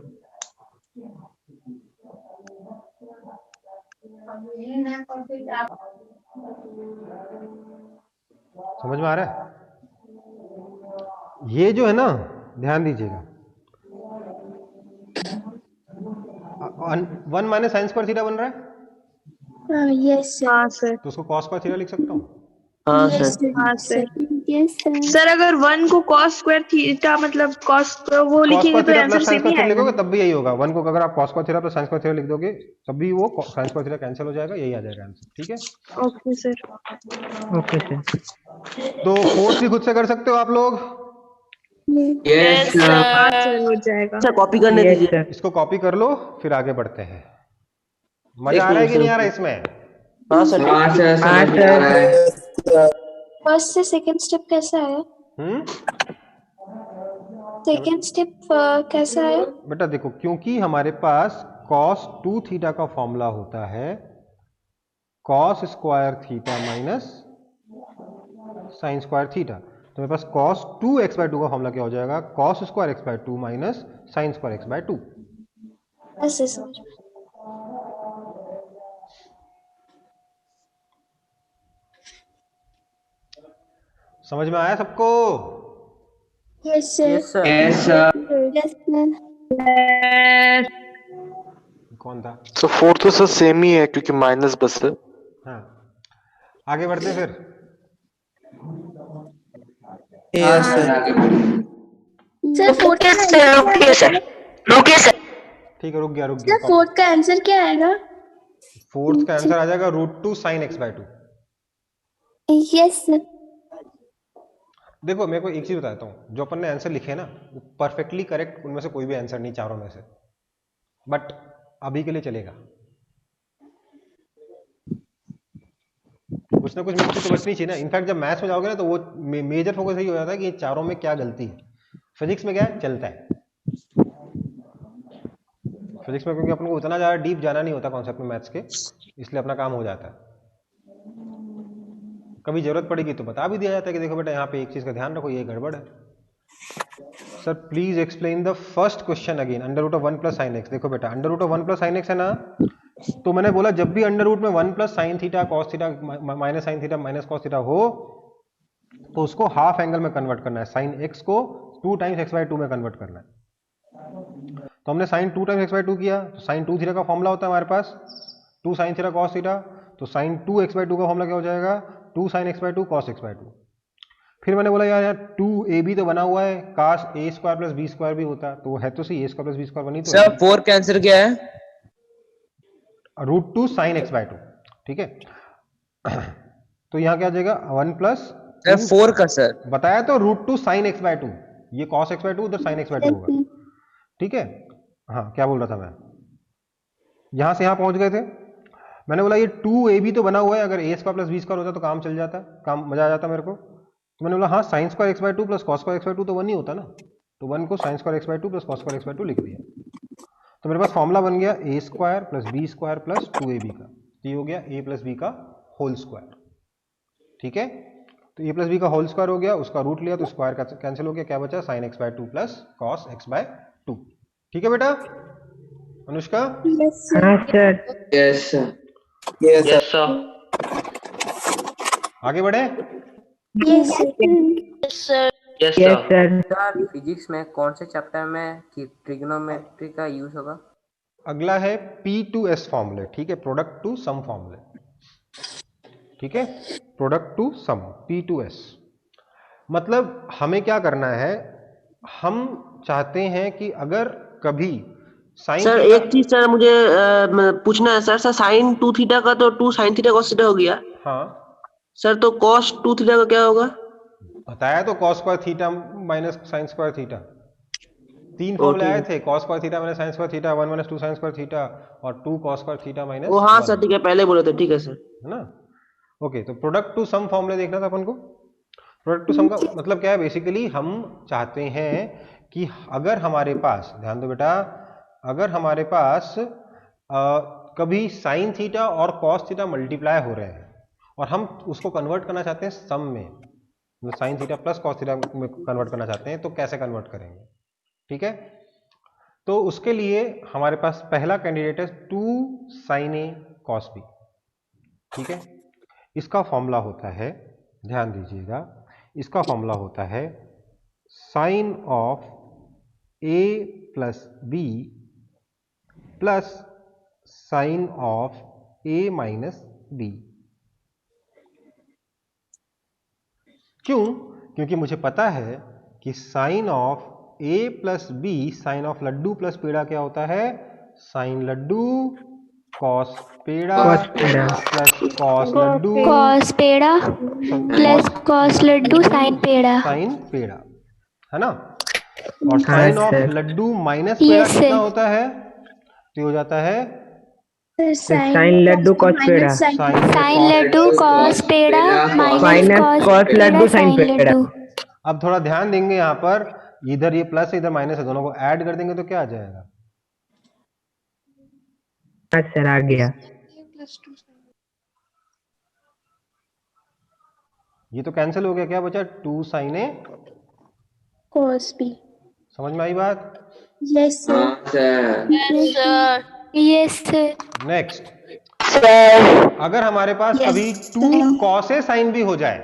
समझ में आ रहा है? ये जो है ना, ध्यान दीजिएगा, 1 माइनस साइन स्क्वायर थीटा बन रहा है, यस सर। हाँ सर। तो उसको cos स्क्वायर थीटा लिख सकता हूँ। हाँ यस सर। हाँ सर। Yes sir. सर अगर 1 को cos स्क्वायर थीटा मतलब cos वो लिखेंगे तो आंसर सेम ही आएगा। लिखोगे तब भी यही होगा। 1 को अगर आप cos square theta plus sign square theta लिख दोगे तब भी वो साइन स्क्वायर थीटा कैंसिल हो जाएगा, यही आ जाएगा आंसर, ठीक है। Okay sir. Okay sir. तो फोर्थ भी खुद से कर सकते हो आप लोग। यस सर हो जाएगा। सर कॉपी करने दीजिए। इसको कॉपी कर लो, फिर आगे बढ़ते हैं। मजा आ रहा है कि नहीं आ रहा है इसमें? हाँ सर। हाँ सर, समझ में आ रहा है। फर्स्ट से सेकंड स्टेप कैसा आया? सेकंड स्टेप कैसा आया? बेटा देखो, क्योंकि हमारे पास cos 2 थीटा का फॉर्मूला होता है cos square theta minus sine square theta, तो मेरे पास cos 2 x/2 का फॉर्मूला क्या हो जाएगा? cos square x/2 minus sine square x/2। ऐसे समझ में। समझ में आया सबको? Yes sir. Yes sir. Yes sir. Yes sir. कौन था? तो फोर्थ तो सर सेम ही है क्योंकि माइनस बस है। हाँ, आगे बढ़ते फिर। हाँ सर, आगे सर फोर्थ का रुकिए सर। ठीक है, रुक गया। सर फोर्थ का आंसर क्या आएगा? फोर्थ का आंसर आ जाएगा √2 sin x/2। Yes sir. देखो, मेरे को एक चीज बताता हूँ, जो अपन ने आंसर लिखे ना वो परफेक्टली करेक्ट, उनमें से कोई भी आंसर नहीं चारों में से, बट अभी के लिए चलेगा। कुछ ना कुछ मिस्टेक तो बचनी चाहिए ना। इनफैक्ट जब मैथ्स में जाओगे ना तो वो मेजर फोकस यही हो जाता है कि ये चारों में क्या गलती है। फिजिक्स में क्या है, चलता है। फिजिक्स में क्योंकि अपन को उतना ज्यादा डीप जाना नहीं होता कॉन्सेप्ट में मैथ्स के, इसलिए अपना काम हो जाता है। कभी जरूरत पड़ेगी तो बता भी दिया जाता है कि देखो बेटा यहाँ पे एक चीज का ध्यान रखो, ये गड़बड़ है। Sir please explain the first question again. Under root of 1 plus sine x. देखो बेटा, under root of 1 plus sine x है ना, तो मैंने बोला जब भी अंडर रूट में 1 plus sign theta cos theta minus sine theta minus cos theta हो, तो उसको हाफ एंगल में कन्वर्ट करना है। साइन एक्स को 2 टाइम्स एक्स बाई 2 में कन्वर्ट करना है। तो हमने साइन 2 टाइम्स एक्स बाई 2 किया, तो साइन 2 थीटा का फॉर्मूला होता है हमारे पास 2 साइन थीटा कॉस थीटा। तो साइन 2 एक्स बाई 2 का फॉर्मूला क्या हो जाएगा, 2 sine x by 2 cos x by 2। फिर मैंने बोला यार 2ab तो बना हुआ है, काश a square plus b square भी होता, तो है तो सही, a square plus b square बनी तो सर 4 का आंसर क्या है? Root 2 sine x by 2। ठीक है, तो यहाँ क्या आ जाएगा 1 प्लस सर 4 का सर बताया तो रूट 2 साइन एक्स बाई 2, ये कॉस एक्स बाई 2 उधर साइन एक्स बाई 2 होगा। ठीक है, हाँ क्या बोल रहा था मैं, यहां से यहां पहुंच गए थे। मैंने बोला ये 2ab तो बना हुआ है, अगर a square plus b square होता तो काम चल जाता, काम मजा आ जाता मेरे को। तो मैंने बोला हाँ sign square x by 2 plus cos square x by 2 तो 1 ही होता ना, तो 1 को sign square x by 2 plus cos square x by 2 लिख दिया। तो मेरे पास फॉर्मूला बन गया a square plus b square plus 2ab का, तो ये हो गया a प्लस b का होल स्क्वायर। ठीक है, तो a प्लस b का होल स्क्वायर हो गया, उसका रूट लिया तो स्क्वायर का कैंसिल हो गया, क्या बचा sign x by 2 plus cos x by 2। ठीक है बेटा Anushka? Yes sir. Yes sir. आगे बढ़े। Yes sir. Yes sir. Sir physics में कौन से चैप्टर में ट्रिग्नोमेट्री का यूज होगा? अगला है P2S फॉर्मूले। ठीक है, प्रोडक्ट टू सम फॉर्मूले। ठीक है, प्रोडक्ट टू सम P2S। मतलब हमें क्या करना है, हम चाहते हैं कि अगर कभी साइन सर एक चीज सर मुझे पूछना है सर साइन 2 थीटा का तो 2 साइन थीटा cos थीटा हो गया। हाँ सर तो cos 2 थीटा का क्या होगा? बताया तो cos square theta minus sine square theta, 3 फॉर्मूले आए थे, cos square theta minus sine square theta, 1 minus 2 sine square theta और 2 cos स्क्वायर थीटा माइनस। वो हाँ सर ठीक है, पहले बोले थे, ठीक है सर, है ना। ओके, तो प्रोडक्ट टू सम फॉर्मूले देखना था अपन को। प्रोडक्ट टू सम का मतलब क्या है, बेसिकली हम चाहते हैं कि अगर हमारे पास, ध्यान दो बेटा, अगर हमारे पास कभी साइन थीटा और कॉस थीटा मल्टीप्लाई हो रहे हैं और हम उसको कन्वर्ट करना चाहते हैं सम में, मतलब sign theta plus cos theta में कन्वर्ट करना चाहते हैं, तो कैसे कन्वर्ट करेंगे? ठीक है, तो उसके लिए हमारे पास पहला कैंडिडेट है 2 साइन ए कॉस बी। ठीक है, इसका फॉर्मूला होता है, ध्यान दीजिएगा, इसका फॉर्मूला होता है sine of A plus B plus sine of A minus B. क्यों? क्योंकि मुझे पता है कि sine of A plus B, sine of laddu plus peda क्या होता है, sine Laddu cos peda plus cos laddu cos peda plus cos laddu sine peda, sine peda, है ना। और sine of laddu minus peda कितना होता है, तो हो जाता है sine Laddu cos peda, sign Laddu cos peda minus cos laddu sine पेड़ा। अब थोड़ा ध्यान देंगे यहाँ पर, इधर ये प्लस इधर माइनस है, दोनों को ऐड कर देंगे तो क्या आ जाएगा? सर आ गया। ये तो कैंसिल हो गया, क्या बचा 2 साइन ए कॉस बी। समझ में आई बात? Yes sir. Yes sir. Next, अगर हमारे पास कभी 2 कॉस ए साइन भी हो जाए,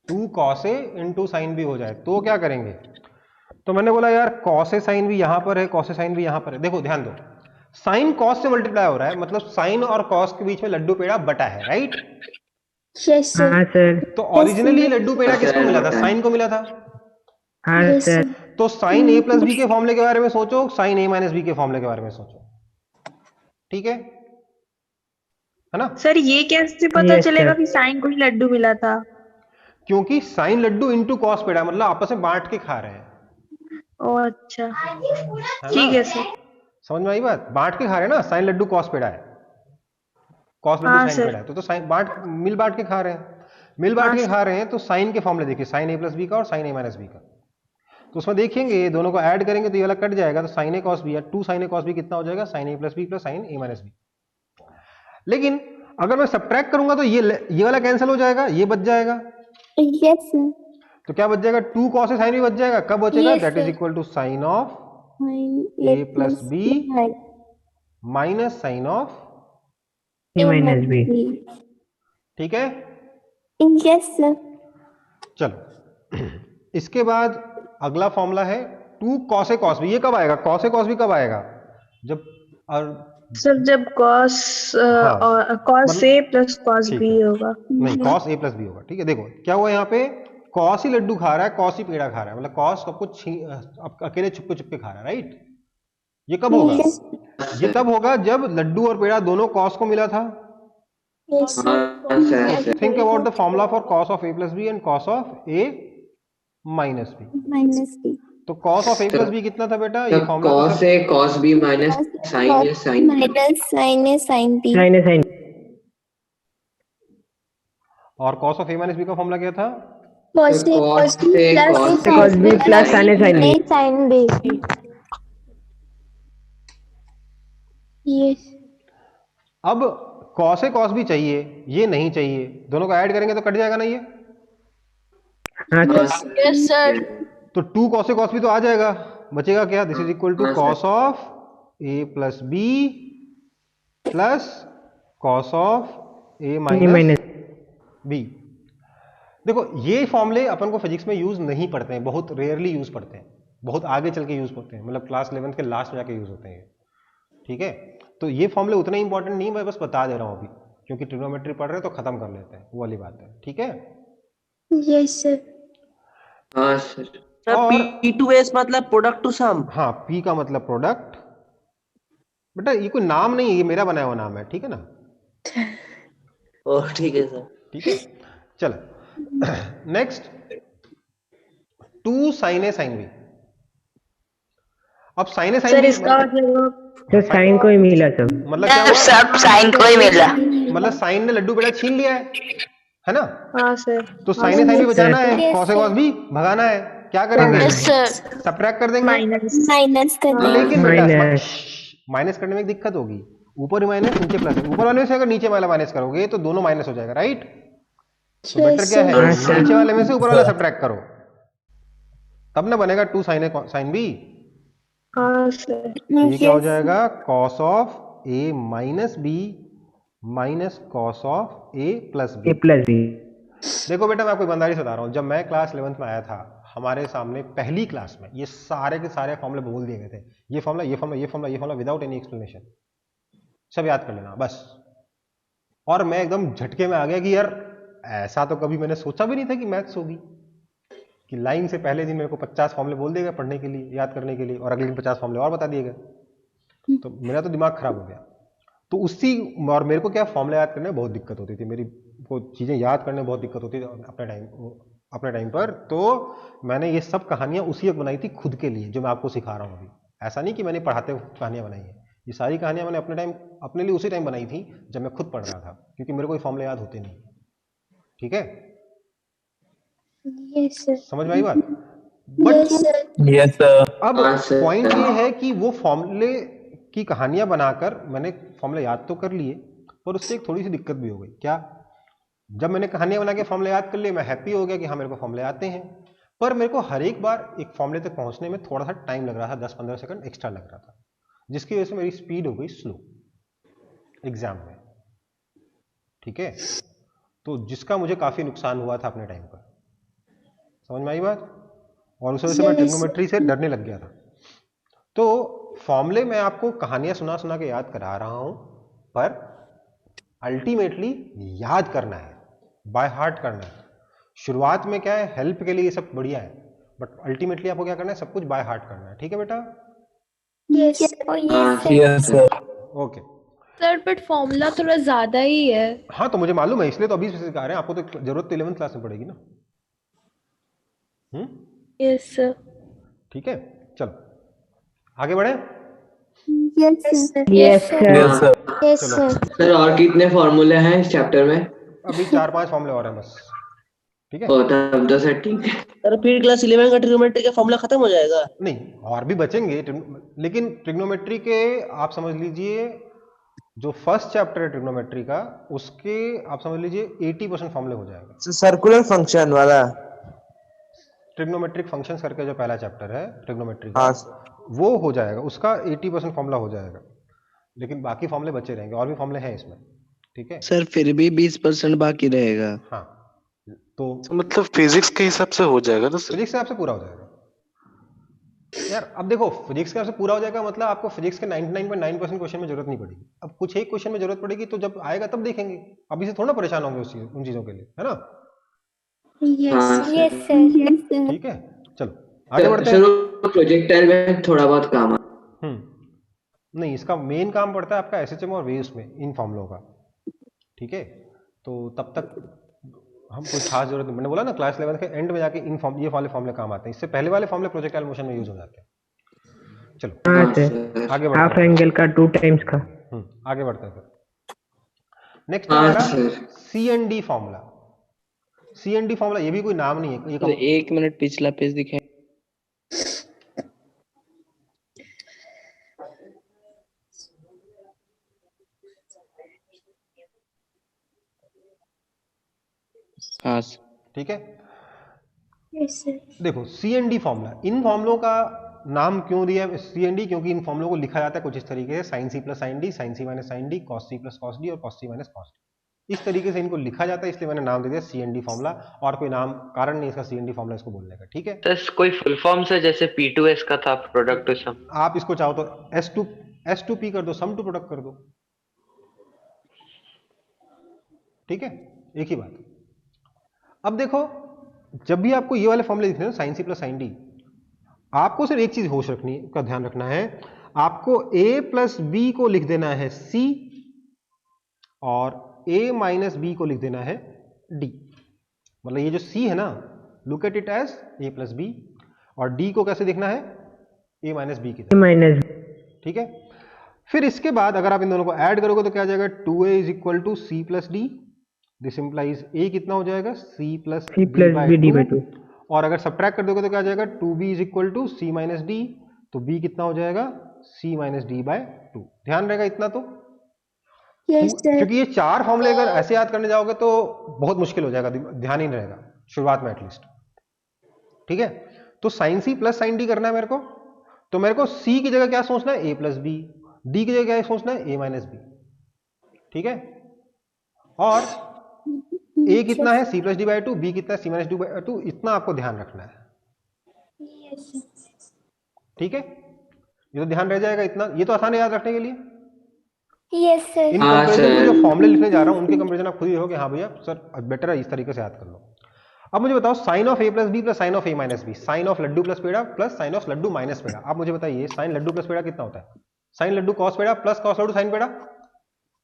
2 कॉस ए इंटू साइन भी हो जाए, तो क्या करेंगे? तो मैंने बोला यार कॉस ए साइन भी यहां पर है, कॉस ए साइन भी यहां पर है। देखो ध्यान दो, साइन कॉस से मल्टीप्लाई हो रहा है, मतलब साइन और कॉस के बीच में लड्डू पेड़ा बटा है, राइट? Yes sir. तो ओरिजिनली लड्डू पेड़ा किसको मिला था? साइन को मिला था। हाँ सर। तो साइन ए प्लस बी के फॉर्मूले के बारे में सोचो, साइन ए माइनस बी के फॉर्मूले के बारे में सोचो। ठीक है ना? सर ये कैसे पता चलेगा कि साइन को ही लड्डू मिला था? क्योंकि साइन लड्डू इंटू कॉस पेड़ा, मतलब आपस में बांट के खा रहे हैं। ओ अच्छा, ठीक है सर। समझ में आई बात? बांट के खा रहे हैं ना, साइन लड्डू कॉस पेड़ा है, कॉस लड्डू साइन पेड़ा है, तो साइन मिल बांट के खा रहे हैं, मिल बांट के खा रहे हैं। तो साइन के फॉर्मूले देखिए, साइन ए प्लस बी का और साइन ए माइनस बी का, तो उसमें देखेंगे दोनों को ऐड करेंगे तो ये वाला कट जाएगा, तो साइन ए कॉस बी या 2 साइन ए कॉस बी कितना हो जाएगा? साइन ए प्लस बी प्लस साइन ए माइनस बी। लेकिन अगर मैं सब्ट्रैक्ट करूंगा तो ये वाला कैंसिल हो जाएगा, ये बच जाएगा। Yes sir. तो क्या बच जाएगा, 2 cos sin b बच जाएगा। कब बचेगा, Yes, that is sir. Equal to sine of A a plus b minus sine of, A minus B. ठीक है। Yes, sir. चलो इसके बाद अगला फॉर्मूला है 2 cos a cos b। ये कब आएगा, cos a cos b कब आएगा, जब और सर जब cos हाँ, और cos मतलब A प्लस cos ठीक B है, होगा। नहीं cos a प्लस b होगा, ठीक है। देखो क्या हुआ यहाँ पे, cos ही लड्डू खा रहा है, cos ही पेड़ा खा रहा है, मतलब cos सब कुछ अकेले चुपके चुपके खा रहा है, राइट। ये कब होगा, ये तब होगा जब लड्डू और पेड़ा दोनों cos को मिला था। Yes, sir. Think about the formula for cos of a plus b and cos of a minus b। Minus B. तो cos of a plus b कितना था बेटा, ये तो formula cos A cos B minus sin A sin B। Minus sin A sin B. Sin A sin और cos of a minus b का formula क्या था, Cos A cos cos B A plus cos B plus sin A sin B. sin B. Yes. अब cos a cos b चाहिए, ये नहीं चाहिए, दोनों को ऐड करेंगे तो कट जाएगा ना ये। हाँ Yes, sir. तो 2 cos a cos b तो आ जाएगा, बचेगा क्या, दिस इज इक्वल टू हाँ, cos of a plus b plus cos of a minus b। देखो ये फॉर्मूले अपन को फिजिक्स में यूज नहीं पढ़ते हैं, बहुत रेयरली यूज पढ़ते हैं, बहुत आगे चल के यूज होते हैं, मतलब क्लास 11 के लास्ट में जाके यूज होते हैं, ठीक है। तो ये फॉर्मूले उतने इंपॉर्टेंट नहीं, मैं बस बता दे रहा हूं अभी, क्योंकि ट्रिग्नोमेट्री पढ़ रहे हैं तो खत्म कर लेते हैं, वो वाली बात है, ठीक है। Yes, sir. हाँ सर। सर और P to S मतलब प्रोडक्ट टू सम। हाँ, P का मतलब प्रोडक्ट, बेटा ये कोई नाम नहीं है, ये मेरा बनाया हुआ नाम है, ठीक है ना। ओ ठीक है सर। ठीक है, चलो next 2 sin a sin b। अब sin a sin sir b इसका मतलब तो साइन को ही मिला सब। मतलब क्या हुआ, सब साइन को ही मिला। मतलब साइन ने लड्डू पेड़ा छीन लिया है ना। हाँ सर। तो sin a sin b बचाना है, cos a cos b भगाना है, क्या करेंगे, Yes, sir. सब्ट्रैक्ट कर देंगे। माइनस Minus कर देंगे. लेकिन बेटा माइनस माइनस करने में एक दिक्कत होगी, ऊपर माइनस नीचे प्लस है, ऊपर वाले में से अगर नीचे वाला माइनस करोगे तो दोनों माइनस हो जाएगा, राइट। तो बेटर क्या है, Yes, sir. नीचे वाले में से ऊपर वाला सब्ट्रैक्ट करो, तब ना बनेगा 2 sin a sin b। हाँ सर। ये क्या हो जाएगा, cos of a minus b minus cos of a plus a b। Plus b. देखो बेटा मैं आपको ईमानदारी से बता रहा हूँ, जब मैं क्लास 11th में आया था, हमारे सामने पहली क्लास में ये सारे के सारे फॉर्मूले बोल दिए गए थे, ये फॉर्मूला ये फॉर्मूला ये फॉर्मूला ये फॉर्मूला विदाउट एनी एक्सप्लेनेशन, सब याद कर लेना बस। और मैं एकदम झटके में आ गया कि यार ऐसा तो कभी मैंने सोचा भी नहीं था कि मैथ्स होगी, कि लाइन से पहले दिन मेरे को 50 फॉर्मूले बोल दिए गए पढ़ने के लिए, याद करने के लिए, और अगले दिन 50 फॉर्मूले और बता दिए गए, तो मेरा तो दिमाग खराब हो गया। तो उसी, और मेरे को क्या फॉर्मूला याद करने में बहुत दिक्कत होती थी, मेरी को चीज़ें याद करने में बहुत दिक्कत होती थी अपने टाइम पर। तो मैंने ये सब कहानियाँ उसी वक्त बनाई थी खुद के लिए, जो मैं आपको सिखा रहा हूँ अभी। ऐसा नहीं कि मैंने पढ़ाते हुए कहानियाँ बनाई है, ये सारी कहानियाँ मैंने अपने लिए उसी टाइम बनाई थी जब मैं खुद पढ़ रहा था, क्योंकि मेरे को ये फॉर्मूले याद होते नहीं, ठीक है। Yes, sir. समझ में आई बात। But Yes, sir. Yes sir. अब हाँ, सर। पॉइंट ये है कि वो फॉर्मूले की कहानियां बनाकर मैंने फॉर्मूले याद तो कर लिए, पर उससे एक थोड़ी सी दिक्कत भी हो गई। क्या, जब मैंने कहानियां बना के फॉर्मूले याद कर लिए, मैं हैप्पी हो गया कि हाँ मेरे को फॉर्मूले आते हैं, पर मेरे को हर एक बार एक फॉर्मूले तक पहुंचने में थोड़ा सा टाइम लग रहा था, 10-15 सेकंड एक्स्ट्रा लग रहा था, जिसकी वजह से मेरी स्पीड हो गई स्लो एग्जाम में, ठीक है। तो जिसका मुझे काफी नुकसान हुआ था अपने टाइम पर, समझ में आई बात। और उस वजह से मैं ट्रिग्नोमेट्री से डरने लग गया था। तो फॉर्मूले मैं आपको कहानियां सुना सुना के याद करा रहा हूं, पर अल्टीमेटली याद करना है, बाय हार्ट करना है। शुरुआत में क्या है, हेल्प के लिए ये सब बढ़िया है, बट अल्टीमेटली आपको क्या करना है, सब कुछ बाय हार्ट करना है, ठीक है बेटा। Yes. Oh, yes, sir. Yes sir. Okay sir but formula थोड़ा ज्यादा ही है। हाँ, तो मुझे मालूम है, इसलिए तो अभी से सिखा रहे हैं आपको, तो जरूरत तो 11th क्लास में पड़ेगी ना। Yes sir. ठीक है, चलो आगे बढ़े। Yes, sir. Yes sir. Yes sir. Yes, चलो। sir. सर और कितने फॉर्मूले हैं इस चैप्टर में? अभी 4-5 फॉर्मूले और हैं बस, ठीक है। ओ तब तो सर ठीक है। सर फिर क्लास 11 का ट्रिग्नोमेट्री का फॉर्मूला खत्म हो जाएगा। नहीं, और भी बचेंगे, लेकिन ट्रिग्नोमेट्री के आप समझ लीजिए, जो फर्स्ट चैप्टर है ट्रिग्नोमेट्री का, उसके आप समझ लीजिए 80% फॉर्मूले हो जाएगा। सर्कुलर फंक्शन वाला। ट्रिग्नोमेट्रिक फंक्शंस करके जो पहला चैप्टर है ट्रिग्नोमेट्री हाँ का, वो हो जाएगा, उसका 80% फॉर्मूला हो जाएगा, लेकिन बाकी फॉर्मूले बचे रहेंगे, और भी फॉर्मूले हैं इसमें, ठीक है। सर फिर भी 20% बाकी रहेगा। हाँ, तो मतलब फिजिक्स के हिसाब से हो जाएगा ना सर? फिजिक्स से आपसे पूरा हो जाएगा यार। अब देखो, फिजिक्स का आपसे पूरा हो जाएगा मतलब आपको फिजिक्स के 99.9% क्वेश्चन में जरूरत नहीं पड़ेगी। अब कुछ एक क्वेश्चन में जरूरत पड़ेगी, तो जब आएगा तब देखेंगे, अभी से थोड़ा परेशान होंगे उन चीजों के लिए, है ना। यस ठीक है, चलो आगे बढ़ते हैं। सर प्रोजेक्टाइल में थोड़ा बहुत काम है। नहीं, इसका मेन काम पड़ता है आपका एसएचएम और वेव्स में, इन फॉर्मूलों का, ठीक है। तो तब तक हम कोई खास जरूरत नहीं, मैंने बोला ना क्लास 11 के एंड में जाके ये वाले फॉर्मूले काम आते हैं, इससे पहले वाले फॉर्मूले प्रोजेक्टाइल मोशन में यूज हो जाते हैं। चलो हाँ सर, आगे बढ़ते हाफ हैं। एंगल का 2 टाइम्स का। आगे बढ़ते हैं फिर। नेक्स्ट है हमारा c n d formula. C n d formula, ये भी कोई नाम नहीं है, ये एक मिनट पिछला पेज दिखाए। हाँ ठीक है। देखो सी एन डी फॉर्मूला, इन फॉर्मूलों का नाम क्यों दिया है सी एन डी, क्योंकि इन फॉर्मूलों को लिखा जाता है कुछ इस तरीके से, साइन सी plus sine D, sine C minus sine D, cos C plus cos D और cos C minus cos D, इस तरीके से इनको लिखा जाता है, इसलिए मैंने नाम दे दिया सी एन डी फॉर्मूला, और कोई नाम कारण नहीं इसका सी एन डी फॉर्मूला इसको बोलने का, ठीक है। तो कोई फुल फॉर्म से जैसे P2S का था, प्रोडक्ट टू सम, आप इसको चाहो तो S2P कर दो, सम टू प्रोडक्ट कर दो, ठीक है, एक ही बात। अब देखो, जब भी आपको ये वाले फॉर्मूले दिखने हैं साइन सी प्लस साइन डी, आपको सिर्फ एक चीज होश रखनी का ध्यान रखना है, आपको a प्लस बी को लिख देना है c, और a माइनस बी को लिख देना है d। मतलब ये जो c है ना, look at it as a plus b, और d को कैसे देखना है, a माइनस बी की तरह, ठीक है। फिर इसके बाद अगर आप इन दोनों को ऐड करोगे तो क्या आ जाएगा, 2a is equal to c plus d, this implies a कितना हो जाएगा, c प्लस डी बाई 2, और अगर सब्ट्रैक्ट कर दोगे तो क्या आ जाएगा, 2b is equal to c minus d, तो b कितना हो जाएगा, c माइनस डी बाय 2। ध्यान रहेगा इतना तो, क्योंकि ये चार फॉर्मूले अगर ऐसे याद करने जाओगे तो बहुत मुश्किल हो जाएगा, ध्यान ही नहीं रहेगा शुरुआत में एटलीस्ट, ठीक है। तो साइन सी प्लस साइन डी करना है मेरे को, तो मेरे को c की जगह क्या सोचना है, a प्लस बी, डी की जगह क्या सोचना है, a माइनस बी, ठीक है। और a कितना है, c plus d by 2, b कितना है, c माइनस डी बाई 2, इतना आपको ध्यान रखना है, ठीक है। ये तो ध्यान रह जाएगा इतना, ये तो आसान है याद रखने के लिए। Yes sir. इन कंपैरिजन में जो फॉर्मूले लिखने जा रहा हूं उनके कंपैरिजन आप खुद ही देखोगे, हाँ भैया सर बेटर है, इस तरीके से याद कर लो। अब मुझे बताओ, sine of a plus B plus sine of a minus B, sine of laddu plus peda plus sine of laddu minus peda. आप मुझे बताइए, साइन लड्डू प्लस पेड़ा कितना होता है, sine Laddu cos peda plus cos laddu sine पेड़ा।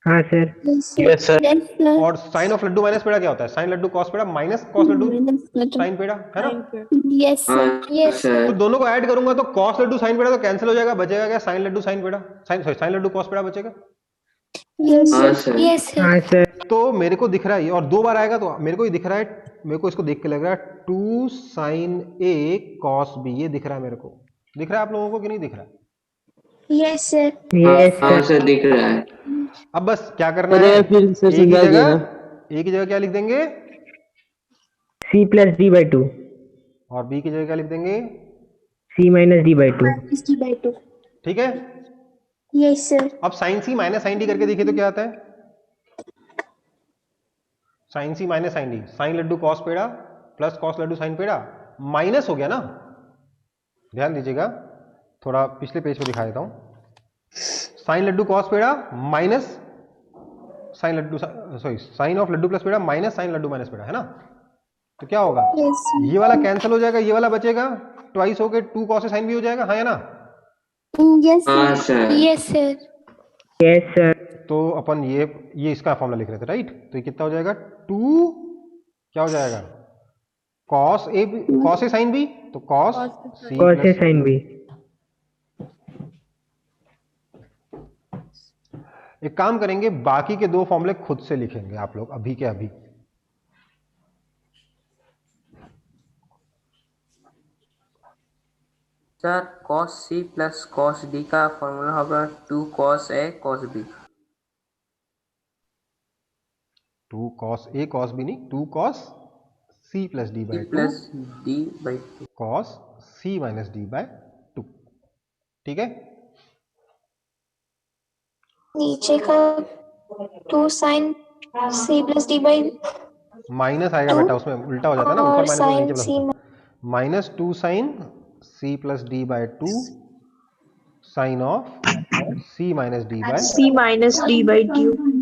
हाँ सर। Yes sir. और साइन ऑफ लड्डू माइनस पेड़ा क्या होता है, sine Laddu cos peda minus cos laddu sine peda, है ना। Yes sir. यस तो दोनों को ऐड करूंगा तो कॉस लड्डू साइन पेड़ा तो कैंसिल हो जाएगा, बचेगा क्या, sign laddu sine peda, sign Laddu cos पेड़ा बचेगा। Yes sir. तो मेरे को दिख रहा है ये, और दो बार आएगा तो मेरे को ये दिख रहा है, मेरे को इसको देख के लग रहा है 2 साइन a कॉस b, ये दिख रहा है मेरे को, दिख रहा है आप लोगों को कि नहीं दिख रहा है। Yes sir. हाँ सर दिख रहा है। अब बस क्या करना है, फिर a की जगह क्या लिख देंगे, c प्लस डी बाई 2, और b की जगह क्या लिख देंगे, c माइनस डी बाई 2, ठीक है। Yes sir. अब sine C minus sine D करके देखिए तो क्या आता है, sine C minus sine D, sine Laddu cos peda plus cos laddu sine peda, minus हो गया ना। ध्यान दीजिएगा, थोड़ा पिछले पेज पे दिखा देता हूं, sine Laddu cos peda minus sine laddu, sorry sine of laddu plus peda minus sine laddu minus peda, है ना। तो क्या होगा, ये वाला कैंसिल हो जाएगा, ये वाला बचेगा, ट्वाइस हो गए 2 कॉस साइन भी हो जाएगा, हाँ या ना। Yes sir. Yes sir. Yes sir. तो अपन ये इसका फॉर्मूला लिख रहे थे, राइट। तो ये कितना हो जाएगा, 2 क्या हो जाएगा, कॉस ए साइन बी, तो कॉस ए साइन बी। एक काम करेंगे, बाकी के दो फॉर्मूले खुद से लिखेंगे आप लोग अभी के अभी। Sir cos c plus cos d का फॉर्मूला होगा 2 cos a cos b। 2 cos a cos b नहीं, 2 cos c plus d by two cos c minus d by two. ठीक है, नीचे का 2 sine c plus d by minus आएगा बेटा, उसमें उल्टा हो जाता है ना, ऊपर माइनस नीचे प्लस होता है। Minus 2 sine c plus d by two sine of c minus d by, C minus D by Q।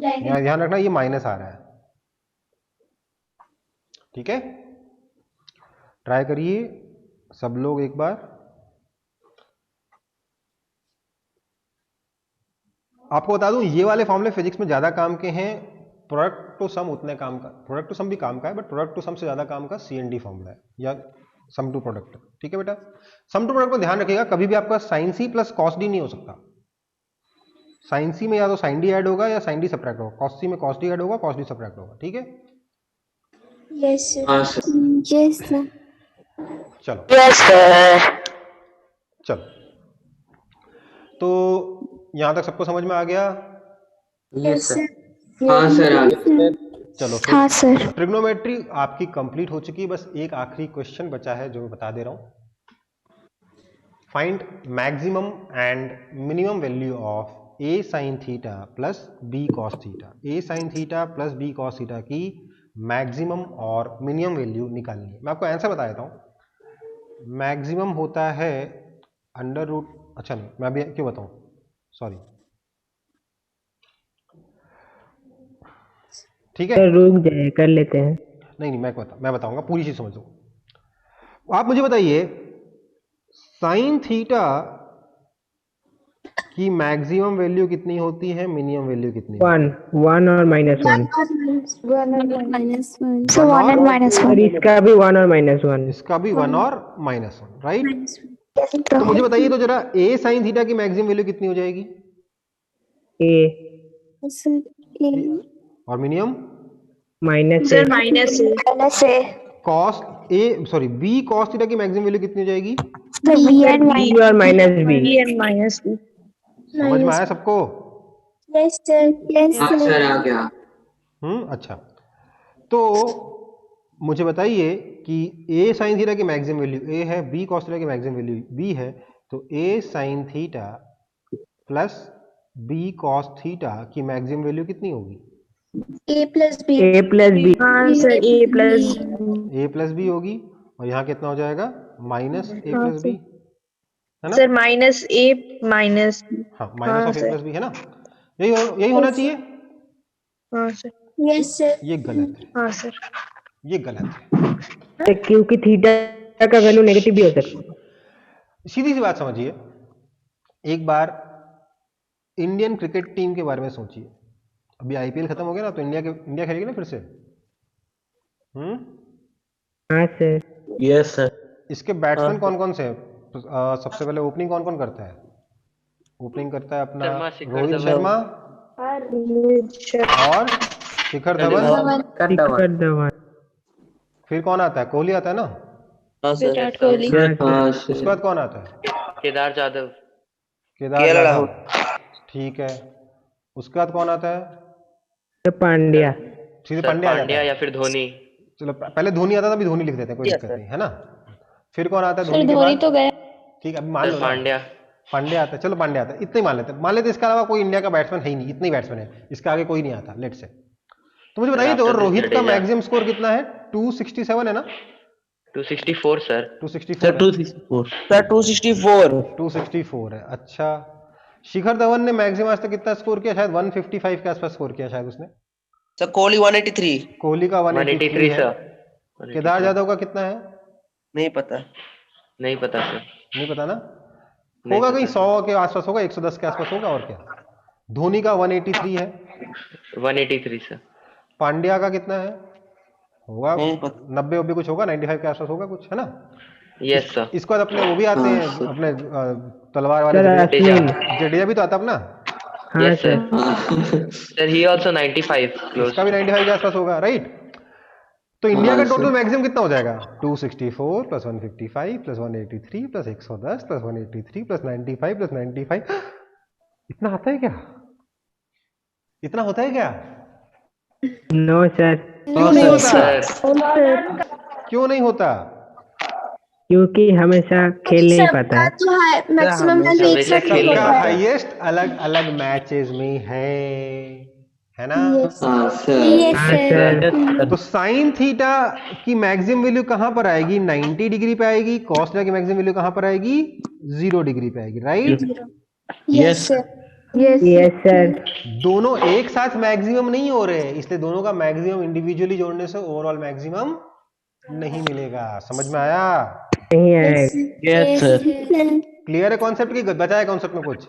यहाँ ध्यान रखना ये माइनस आ रहा है। ठीक है, ट्राई करिए सब लोग एक बार। आपको बता दूं ये वाले फॉर्मूले फिजिक्स में ज्यादा काम के हैं, प्रोडक्ट टू सम उतने काम का, प्रोडक्ट टू सम भी काम का है बट प्रोडक्ट टू सम से ज्यादा काम का CND फॉर्मूला है या सम टू प्रोडक्ट। ठीक है बेटा, सम टू प्रोडक्ट को ध्यान रखिएगा, कभी भी आपका साइन सी प्लस कॉस डी नहीं हो सकता। साइन सी में या तो साइन डी ऐड होगा या साइन डी सब्ट्रैक्ट होगा, कॉस सी में कॉस डी ऐड होगा, कॉस डी सब्ट्रैक्ट होगा। ठीक है, यस सर। Yes sir. चलो Yes sir। चलो, तो यहां तक सबको समझ में आ गया? Yes sir. हाँ सर, आ गया। चलो हाँ सर। ट्रिग्नोमेट्री आपकी कंप्लीट हो चुकी है, बस एक आखिरी क्वेश्चन बचा है जो मैं बता दे रहा हूं। Find maximum and minimum value of a sin theta plus b cos theta. a sin theta plus b cos theta की मैक्सिमम और मिनिमम वैल्यू निकालनी है। मैं आपको आंसर बता देता हूं। मैक्सिमम होता है अंडर रूट, अच्छा नहीं मैं अभी क्यों बताऊं, सॉरी। ठीक है, रुक जाए, कर लेते हैं। नहीं मैं बताऊंगा, पूरी चीज समझो। आप मुझे बताइए साइन थीटा की मैक्सिमम वैल्यू कितनी होती है, मिनिमम वैल्यू कितनी? 1 और -1। So 1 and -1। और इसका भी 1 और -1। इसका भी 1 और -1, राइट। तो मुझे बताइए तो जरा a sin थीटा की मैक्सिमम वैल्यू कितनी हो जाएगी? और minimum? Sir minus A। Cos a sorry b cos theta की मैक्सिमम वैल्यू कितनी हो जाएगी? B और -B। B and minus B। समझ में आया सबको? Yes sir. यस हाँ सर, आ गया। अच्छा, तो मुझे बताइए कि a sin थीटा की मैक्सिमम वैल्यू a है, b cos थीटा की मैक्सिमम वैल्यू b है, तो a sin theta plus b cos theta की मैक्सिमम वैल्यू कितनी होगी? a plus b। हाँ सर a प्लस b होगी, और यहाँ कितना हो जाएगा? माइनस a प्लस b, है ना? Sir minus A minus B। हाँ, minus of a plus b है ना, यही होना चाहिए। हाँ सर। Yes sir. ये गलत है, हाँ सर। ये गलत है। क्योंकि थीटा का वैल्यू नेगेटिव भी हो सकता है। सीधी सी बात समझिए, एक बार इंडियन क्रिकेट टीम के बारे में सोचिए। अभी IPL खत्म हो गया ना, तो इंडिया खेलेगी ना फिर से। हाँ सर। Yes sir. इसके बैट्समैन कौन कौन से हैं? सबसे पहले ओपनिंग कौन कौन करता है? ओपनिंग करता है अपना रोहित शर्मा और शिखर धवन। फिर कौन आता है? कोहली आता है ना। हाँ सर। विराट कोहली। उसके बाद कौन आता है? केदार जाधव। केदार, ठीक है। उसके बाद कौन आता है? पांड्या। सीधे पांड्या या फिर धोनी। चलो पहले धोनी आता था, अभी धोनी लिख देते हैं, कोई दिक्कत नहीं है ना। फिर कौन आता है धोनी के धोनी बाद? तो गया। ठीक है, अभी मान लो पांड्या आता है, चलो पांड्या आता है, इतना ही मान लेते। इसके अलावा कोई इंडिया का बैट्समैन है ही नहीं, इतने ही बैट्समैन है, इसके आगे कोई नहीं आता, लेट से। तो मुझे बताइए तो रोहित का मैक्सिमम स्कोर कितना है? 267 है ना? 264 सर। 264 है। अच्छा, शिखर धवन ने मैक्सिमम आज तक कितना स्कोर किया? शायद 155 के आसपास स्कोर किया शायद उसने। सर कोहली 183। कोहली का 183 है। सर। केदार जाधव का कितना है? नहीं पता सर। नहीं पता ना, होगा कहीं 100 के आसपास होगा, 110 के आसपास होगा, और क्या। धोनी का 183 है। 183 सर। पांड्या का कितना है? होगा 90 कुछ होगा, 95 के आसपास होगा कुछ, है ना। Yes sir. इसके बाद अपने वो भी आते हैं, अपने तलवार वाले जडेजा भी तो आता अपना। Yes sir. सर ही आल्सो 95 क्लोज। इसका भी 95 के आसपास होगा, राइट। तो इंडिया का टोटल मैक्सिमम कितना हो जाएगा? 264 plus 155 plus 183 plus 110 plus 183 plus 95 plus 95। इतना आता है क्या? इतना होता है क्या? No sir. क्यों नहीं होता? क्यों नहीं होता? क्योंकि हमेशा खेल नहीं पाता है। तो है मैक्सिमम वैल्यू एक साथ नहीं सबका होता है। हाईएस्ट अलग अलग मैचेस में है ना? हाँ सर। हाँ सर। तो साइन थीटा की मैक्सिमम वैल्यू कहां पर आएगी? 90 डिग्री पे आएगी। कॉस थीटा की मैक्सिमम वैल्यू कहां पर आएगी? 0 डिग्री पे आएगी, right? Yes sir. Yes sir. दोनों एक साथ मैक्सिमम नहीं हो रहे, इसलिए दोनों का मैक्सिमम इंडिविजुअली जोड़ने से ओवरऑल मैक्सिमम नहीं मिलेगा। समझ में आया? नहीं आएगा। Yes sir. क्लियर है कॉन्सेप्ट की बचा है कॉन्सेप्ट में कुछ?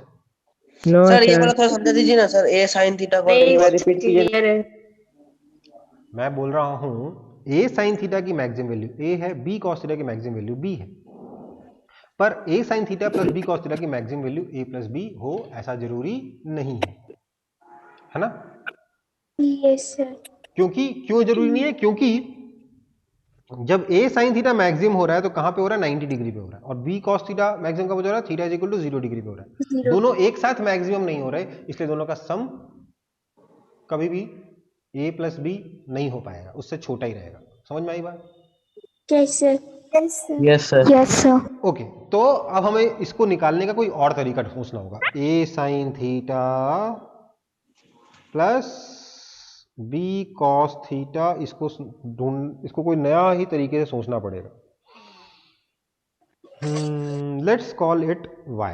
नो सर ये सर। वाला थोड़ा समझा दीजिए ना सर, ए साइन थीटा को एक बार रिपीट कीजिए। क्लियर है। मैं बोल रहा हूं ए साइन थीटा की मैक्सिमम वैल्यू ए है, बी कॉस थीटा की मैक्सिमम वैल्यू बी है, पर A sine theta plus B cos theta की maximum value A plus B हो ऐसा जरूरी नहीं है ना? Yes sir. क्योंकि क्यों जरूरी नहीं है? क्योंकि जब ए साइन थीटा मैक्सिमम हो रहा है तो कहां पे हो रहा है? 90 डिग्री पे हो रहा है, और बी कॉस थीटा मैक्सिमम कब हो रहा है? Theta is equal to 0 degree पे हो रहा है। दोनों एक साथ मैक्सिमम नहीं हो रहे, इसलिए दोनों का सम कभी भी ए प्लस बी नहीं हो पाएगा, उससे छोटा ही रहेगा। समझ में आई बात? कैसे? Yes sir. Yes sir. Okay, तो अब हमें इसको निकालने का कोई और तरीका सोचना होगा। A sine theta plus B cos theta, इसको कोई नया ही तरीके से सोचना पड़ेगा। Let's call it y।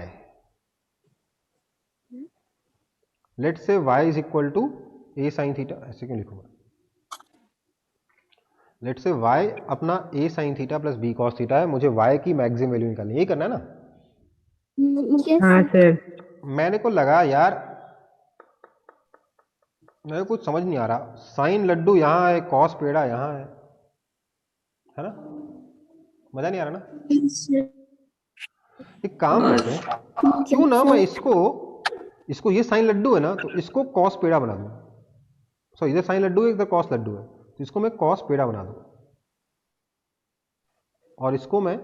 Let's say y is equal to A sine theta, ऐसे क्यों लिखूंगा? लेट्स से y अपना A sine theta plus B cos theta है, मुझे y की मैक्सिमम वैल्यू निकालनी है, यही करना है ना? हाँ सर। मैंने को लगा यार मेरे कुछ समझ नहीं आ रहा, साइन लड्डू यहाँ है, कॉस पेड़ा यहाँ है ना? मजा नहीं आ रहा ना? एक काम करते हैं, क्यों ना मैं इसको ये साइन लड्डू है ना, तो इसको कॉस पेड़ा बना दूं। सो इधर साइन लड्डू है, इधर कॉस लड्डू है, तो इसको मैं कॉस पेड़ा बना दूं, और इसको मैं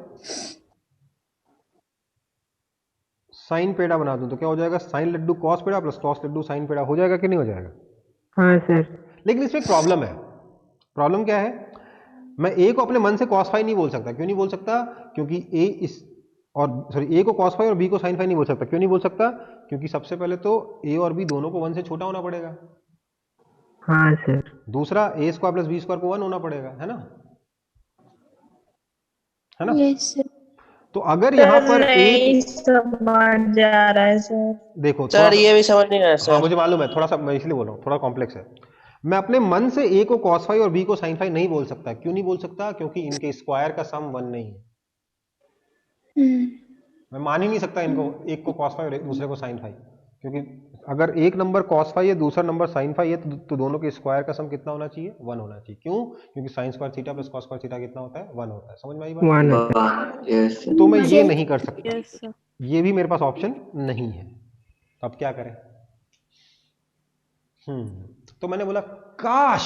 साइन पेड़ा बना दूं, तो क्या हो जाएगा? Sign Laddu cos peda plus cos laddu sine पेड़ा, हो जाएगा कि नहीं हो जाएगा? हाँ सर। लेकिन इसमें एक प्रॉब्लम है। प्रॉब्लम क्या है? मैं ए को अपने मन से कॉस फाई नहीं बोल सकता। क्यों नहीं बोल सकता? क्योंकि ए को कॉस फाई और बी को साइन फाई नहीं बोल सकता। क्यों नहीं बोल सकता? क्योंकि सबसे पहले तो ए और बी दोनों को 1 से छोटा होना पड़ेगा। हाँ सर। दूसरा ए स्क्वायर प्लस बी स्क्वायर को 1 होना पड़ेगा, है ना? है ना? Yes sir. तो अगर यहाँ पर नहीं समझ जा रहा है सर। देखो सर ये भी समझ नहीं आया सर। हाँ मुझे मालूम है, थोड़ा सा मैं इसलिए बोल रहा हूँ, थोड़ा कॉम्प्लेक्स है। मैं अपने मन से ए को कॉस फाई और बी को साइन फाई नहीं बोल सकता। क्यों नहीं बोल सकता? क्योंकि इनके स्क्वायर का सम 1 नहीं है। मैं मान ही नहीं सकता इनको, एक को कॉस फाई और दूसरे को साइन फाई, क्योंकि अगर एक नंबर कॉस फाई है दूसरा नंबर साइन फाई है, तो दोनों के स्क्वायर का सम कितना होना चाहिए? 1 होना चाहिए। क्यों? क्योंकि sign square theta plus cos square theta कितना होता है? 1 होता है। समझ में आई बात? तो मैं ये नहीं कर सकता, ये भी मेरे पास ऑप्शन नहीं है। तो अब क्या करें? तो मैंने बोला काश,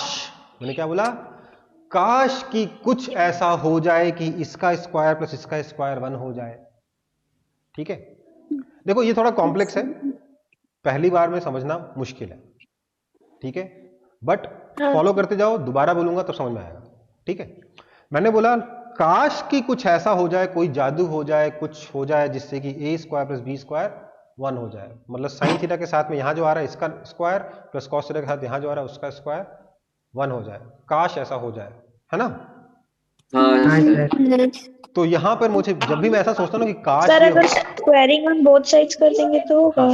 मैंने क्या बोला? काश कि कुछ ऐसा हो जाए कि इसका स्क्वायर प्लस इसका स्क्वायर 1 हो जाए। ठीक है, देखो ये थोड़ा कॉम्प्लेक्स है, पहली बार में समझना मुश्किल है, ठीक है, बट फॉलो करते जाओ, दोबारा बोलूंगा तो समझ में आएगा। ठीक है, मैंने बोला काश कि कुछ ऐसा हो जाए, कोई जादू हो जाए, कुछ हो जाए जिससे कि ए स्क्वायर प्लस बी स्क्वायर 1 हो जाए। मतलब साइन थीटा के साथ में यहां जो आ रहा है इसका स्क्वायर प्लस कॉस थीटा के साथ यहां जो आ रहा है उसका स्क्वायर 1 हो जाए। काश ऐसा हो जाए, है ना? तो यहां पर मुझे जब भी मैं ऐसा सोचता हूं ना कि काश सर अगर स्क्वायरिंग ऑन बोथ साइड्स कर देंगे तो होगा।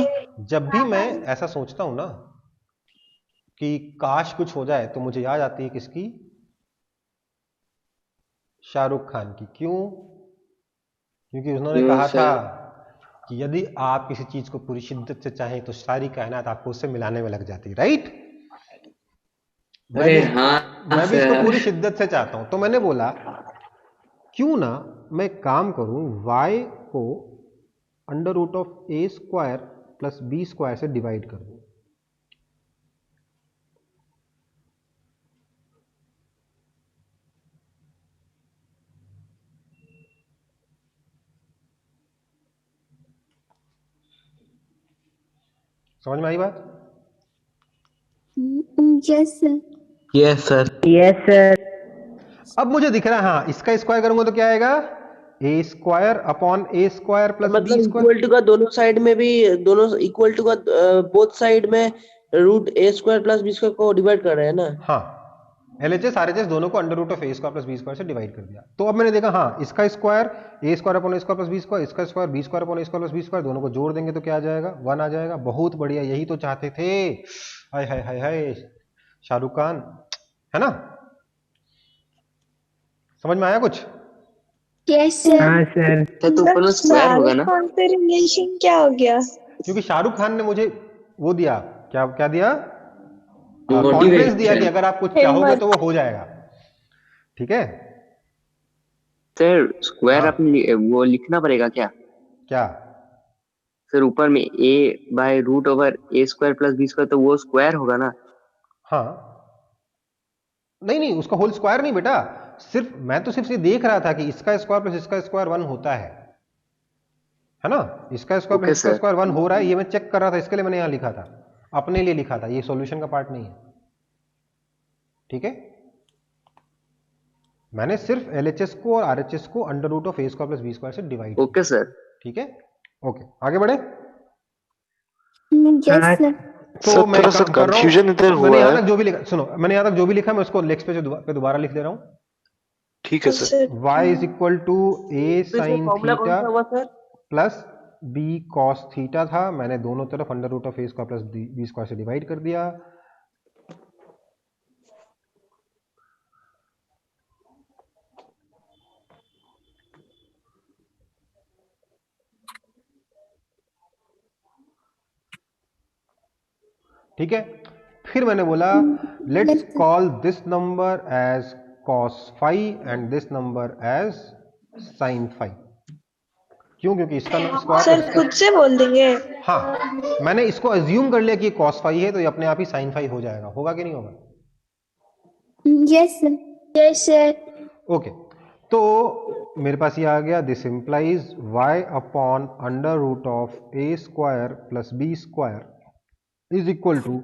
जब भी मैं ऐसा सोचता हूं ना कि काश कुछ हो जाए, तो मुझे याद आती है किसकी? शाहरुख खान की। क्यों? क्योंकि उन्होंने कहा था कि यदि आप किसी चीज को पूरी शिद्दत से चाहें तो सारी कायनात आपको उससे मिलाने में लग जाती है, राइट? मैं भी इसको पूरी शिद्दत से चाहता हूं, तो मैंने बोला क्यों ना मैं काम करूं, y को under root of A square plus B square से डिवाइड कर दूं। समझ में आई बात? Yes sir. Yes sir. Yes sir. अब मुझे दिख रहा है, हाँ इसका स्क्वायर करूंगा तो क्या आएगा, a square upon a square plus b मतलब स्क्वायर। इक्वल टू का दोनों साइड में भी, दोनों इक्वल टू का बोथ साइड में root a square plus B square को डिवाइड कर रहे हैं ना। हाँ, LHS RHS दोनों को under root of A square plus B square से डिवाइड कर दिया। तो अब मैंने देखा, हाँ इसका square a square upon a square plus B square, इसका square B square upon a square plus B square, दोनों को जोड़ देंगे तो क्या आ जाएगा, 1 आ जाएगा। बहुत बढ़िया, यही तो चाहते थे। हाय हाय हाय हाय, शाहरुख खान, है ना? समझ में आया कुछ? Yes sir. हाँ सर। तो ऊपर में स्क्वायर होगा ना, कौन से रिलेशन क्या हो गया? क्योंकि शाहरुख खान ने मुझे वो दिया, क्या क्या दिया, Motivation. कॉन्फिडेंस दिया कि अगर आप कुछ चाहोगे तो वो हो जाएगा। ठीक है सर स्क्वायर हाँ। अपने वो लिखना पड़ेगा क्या? क्या? सर ऊपर में a by root over a square plus B square, तो वो स्क्वायर होगा ना? हाँ, नहीं नहीं, उसका होल स्क्वायर नहीं बेटा, सिर्फ मैं तो सिर्फ ये देख रहा था कि इसका स्क्वायर प्लस इसका स्क्वायर 1 होता है ना? इसका स्क्वायर प्लस इसका स्क्वायर 1 हो रहा है, ये मैं चेक कर रहा था, इसके लिए मैंने यहां लिखा था, अपने लिए लिखा था, ये सॉल्यूशन का पार्ट नहीं है। ठीक है, मैंने सिर्फ LHS को और RHS को under root of A square plus B square से डिवाइड। Okay sir. ठीक है, ओके, आगे बढ़े। Yes sir. तो मैं थोड़ा सा कंफ्यूजन इधर हुआ है। मैंने यहाँ तक जो भी लिखा, सुनो, मैंने यहाँ तक जो भी लिखा मैं उसको नेक्स्ट पेज पे दोबारा लिख दे रहा हूँ। ठीक है sir. y is equal to A sine formula कौन थीटा सा हुआ sir? Plus B cos theta था, मैंने दोनों तरफ under root of A square plus B square से डिवाइड कर दिया। ठीक है, फिर मैंने बोला let's call this number as cos five and this number as sin five. क्यों? क्योंकि इसका स्क्वायर सर खुद से बोल देंगे। हाँ, मैंने इसको अज्यूम कर लिया कि cos फाइव है, तो ये अपने आप ही sin फाइव हो जाएगा। होगा कि नहीं होगा? Yes sir. Yes sir. Okay, तो मेरे पास ये आ गया, this implies y upon under root of A square plus B square is equal to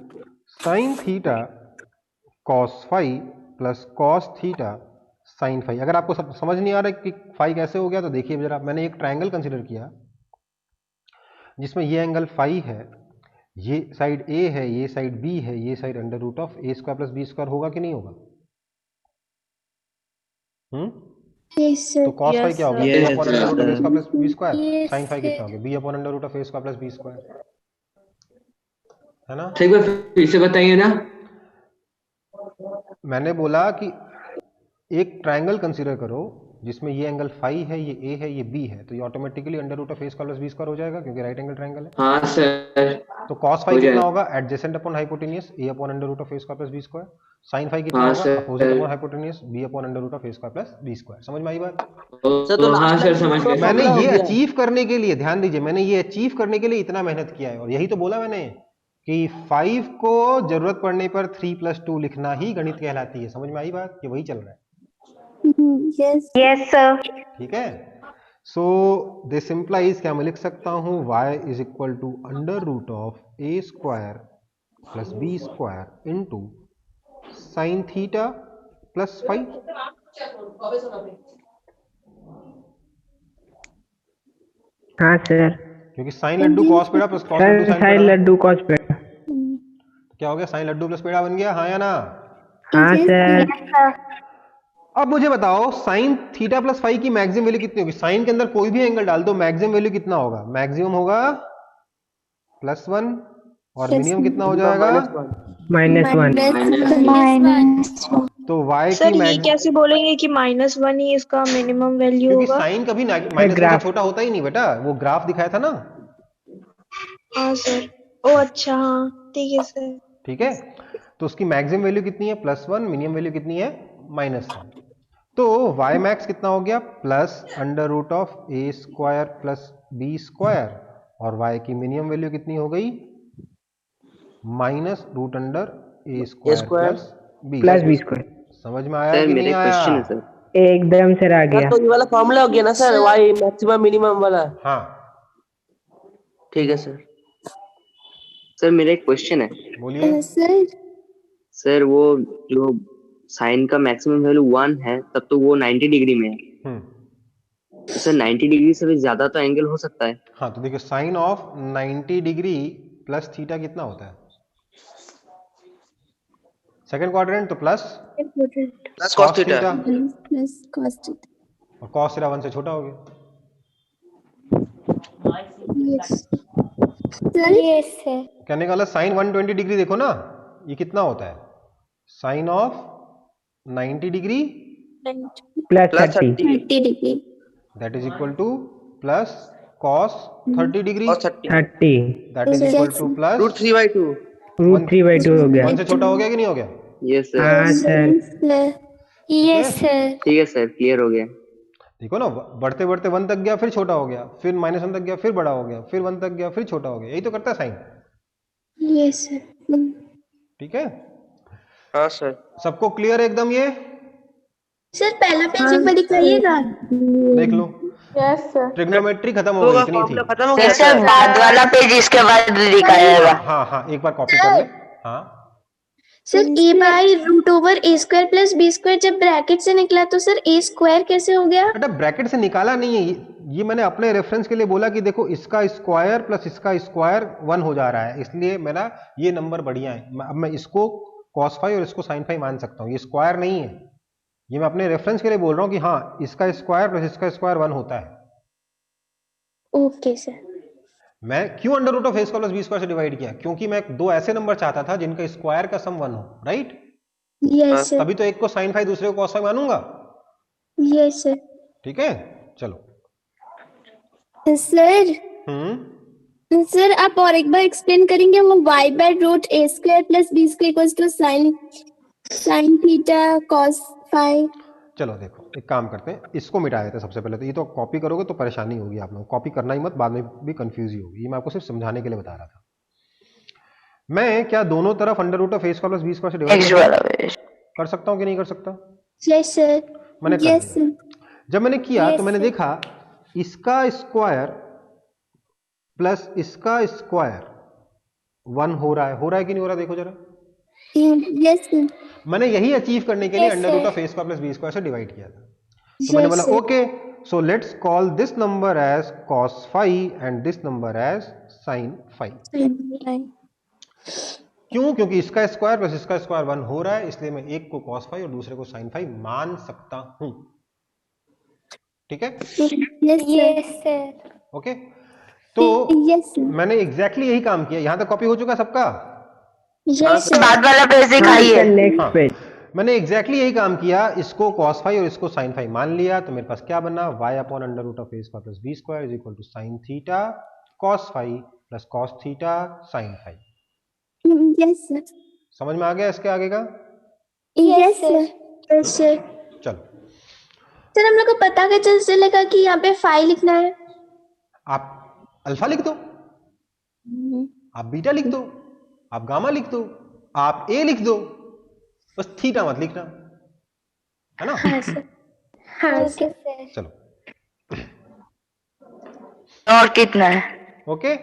sine theta cos five plus cos theta sine five. अगर आपको समझ नहीं आ रहा कि फाइव कैसे हो गया, तो देखिए जरा, मैंने एक ट्रायंगल कंसीडर किया जिसमें ये एंगल फाइव है, ये साइड ए है, ये साइड बी है, ये side under root of A square plus B square. होगा कि नहीं होगा? तो कॉस फाइव क्या हो गया, A upon under root of A square plus B square. Sine phi कितना हो गया, B upon under root of A square plus B square, है ना? एक बार फिर से बताइए ना। मैंने बोला कि एक ट्रायंगल कंसीडर करो जिसमें ये एंगल फाइव है, ये ए है, ये बी है, तो ये automatically under root of A square plus B square हो जाएगा क्योंकि राइट एंगल ट्रायंगल है। हाँ सर। तो cos फाइव कितना होगा, adjacent upon hypotenuse a upon under root of A square plus B square. sin five कितना होगा, opposite upon hypotenuse b upon under root of A square plus B square. समझ में आई बात? हाँ सर, समझ गए। मैंने ये अचीव करने के लिए, ध्यान दीजिए, मैंने ये अचीव करने के लिए इतना मेहनत किया है, और यही तो बोला मैंने कि 5 को जरूरत पड़ने पर 3 + 2 लिखना ही गणित कहलाती है। समझ में आई बात? कि वही चल रहा है। Yes sir. ठीक है, सो दिस इंप्लाइज, क्या मैं लिख सकता हूं, y is equal to under root of A square plus B square into sine theta plus phi. हाँ सर। क्योंकि sine Laddu cos peda plus cos laddu sine Laddu cos peda. क्या हो गया, साइन लड्डू प्लस पेड़ा बन गया, हाँ या ना? हाँ सर। अब मुझे बताओ साइन थीटा प्लस फाइव की मैक्सिमम वैल्यू कितनी होगी? साइन के अंदर कोई भी एंगल डाल दो, मैक्सिमम वैल्यू कितना होगा? मैक्सिमम होगा +1 और मिनिमम कितना हो जाएगा? -1। तो y सर की ये कैसे बोलेंगे कि -1 ही इसका मिनिमम वैल्यू क्योंकि होगा? साइन कभी माइनस से छोटा होता ही नहीं बेटा, वो ग्राफ दिखाया था ना। हाँ सर। ओ अच्छा, हाँ ठीक है सर। ठीक है, तो उसकी मैक्सिमम वैल्यू कितनी है? +1, मिनिमम वैल्यू कितनी है? -1। तो y मैक्स कितना हो गया? Plus under root of A square plus B square, और y की मिनिमम वैल्यू कितनी हो गई? Minus root under a square plus B square. समझ में आया कि नहीं आया? एकदम सर आ गया। तो ये वाला फॉर्मूला हो गया ना सर, y मैक्सिमम मिनिमम वाला। हाँ ठीक है सर। सर मेरा एक क्वेश्चन है। बोलिए। सर वो जो साइन का मैक्सिमम वैल्यू 1 है तब तो वो 90 डिग्री में है। तो सर 90 डिग्री से भी ज्यादा तो एंगल हो सकता है। हाँ तो देखिए sine of 90 degree plus theta कितना होता है? सेकंड क्वाड्रेंट तो plus cos theta plus cos theta. और cos थीटा 1 से छोटा हो गया। Yes sir. कहने का मतलब साइन 120 डिग्री देखो ना, ये कितना होता है? Sine of 90 degree plus 30 degree that is equal to plus cos 30 degree 30 that is equal to plus √3/2 √3/2 हो गया। 1 से छोटा हो गया कि नहीं हो गया? Yes sir. हाँ सर। Yes sir. ठीक है सर, क्लियर हो गया। देखो ना, बढ़ते बढ़ते 1 तक गया, फिर छोटा हो गया, फिर -1 तक गया, फिर बड़ा हो गया, फिर 1 तक गया, फिर छोटा हो गया। यही तो करता है साइन। Yes sir. ठीक है, हाँ सर। सबको क्लियर है एकदम? ये सर पहला पेज एक बार दिखाइएगा। देख लो। Yes sir. ट्रिग्नोमेट्री खत्म हो गई, इतनी थी। खत्म हो गया सर बाद वाला पेज इसके बाद दिखाएगा। हाँ हाँ, एक बार कॉपी कर ले। हाँ sir a by √a² plus b² जब ब्रैकेट से निकला तो सर a² कैसे हो गया? बेटा ब्रैकेट से निकाला नहीं है, ये मैंने अपने रेफरेंस के लिए बोला कि देखो इसका स्क्वायर प्लस इसका स्क्वायर 1 हो जा रहा है, इसलिए मेरा ये नंबर बढ़िया है। अब मैं इसको cos फाई और इसको sin फाई मान सकता हूँ, ये स्क्वायर नहीं है। ये मैं अपने रेफरेंस के लिए बोल रहा हूँ कि हाँ इसका स्क्वायर प्लस इसका स्क्वायर 1 होता है। Okay sir. मैं क्यों √a² प्लस b² से डिवाइड किया? क्योंकि मैं 2 ऐसे नंबर चाहता था जिनका स्क्वायर का सम 1 हो, राइट? Yes sir. तभी तो एक को sin फाई दूसरे को cos फाई मानूंगा। Yes sir. ठीक है, चलो। सर सर आप और एक बार एक्सप्लेन करेंगे? वो y by √a² plus b² equals to sin theta cos phi. चलो देखो, एक काम करते हैं, इसको मिटा देते हैं सबसे पहले। तो ये तो कॉपी करोगे तो परेशानी होगी आप लोग, कॉपी करना ही मत, बाद में भी कंफ्यूज ही होगी। ये मैं आपको सिर्फ समझाने के लिए बता रहा था। मैं क्या दोनों तरफ √a² प्लस b² से डिवाइड कर सकता हूँ कि नहीं कर सकता? Yes sir. मैंने कर दिया। जब मैंने किया तो मैंने देखा इसका स्क्वायर प्लस इसका स्क्वायर 1 हो रहा है कि नहीं हो रहा? देखो जरा। Yes sir. मैंने यही अचीव करने के लिए √a² प्लस b² से डिवाइड किया था। तो मैंने बोला okay, so let's call this number as cos phi and this number as sin phi. क्यों? क्योंकि इसका स्क्वायर प्लस इसका स्क्वायर 1 हो रहा है, इसलिए मैं एक को cos फाई और दूसरे को sin फाई मान सकता हूं। ठीक है? Yes sir. ओके, तो मैंने एग्जैक्टली यही काम किया। यहां तक कॉपी हो चुका सबका? यस बाद वाला पेज दिखाइए। हाँ, मैंने एग्जैक्टली यही काम किया, इसको cos फाई और इसको sin फाई मान लिया। तो मेरे पास क्या बना? y upon √a² plus b² is equal to sin theta cos phi plus cos theta sin phi. Yes sir. समझ में आ गया इसके आगे का? Yes sir. चलो सर हम लोग को पता कैसे चलेगा कि यहाँ पे फाई लिखना है? आप अल्फा लिख दो, आप बीटा लिख दो, आप गामा लिख दो, आप ए लिख दो, बस थीटा मत लिखना, है ना? हाँ सर। हाँ सर। चलो और कितना है? ओके,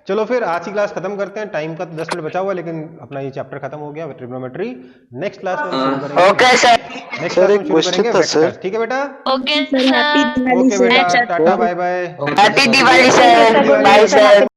चलो फिर आज की क्लास खत्म करते हैं। टाइम का 10 मिनट बचा हुआ है, लेकिन अपना ये चैप्टर खत्म हो गया ट्रिग्नोमेट्री। नेक्स्ट क्लास में शुरू करेंगे। Okay sir. नेक्स्ट क्लास में शुरू करेंगे वेक्टर। ठीक है बेटा? Okay sir. ओके बेटा, tata bye bye. Happy Diwali sir. Bye sir.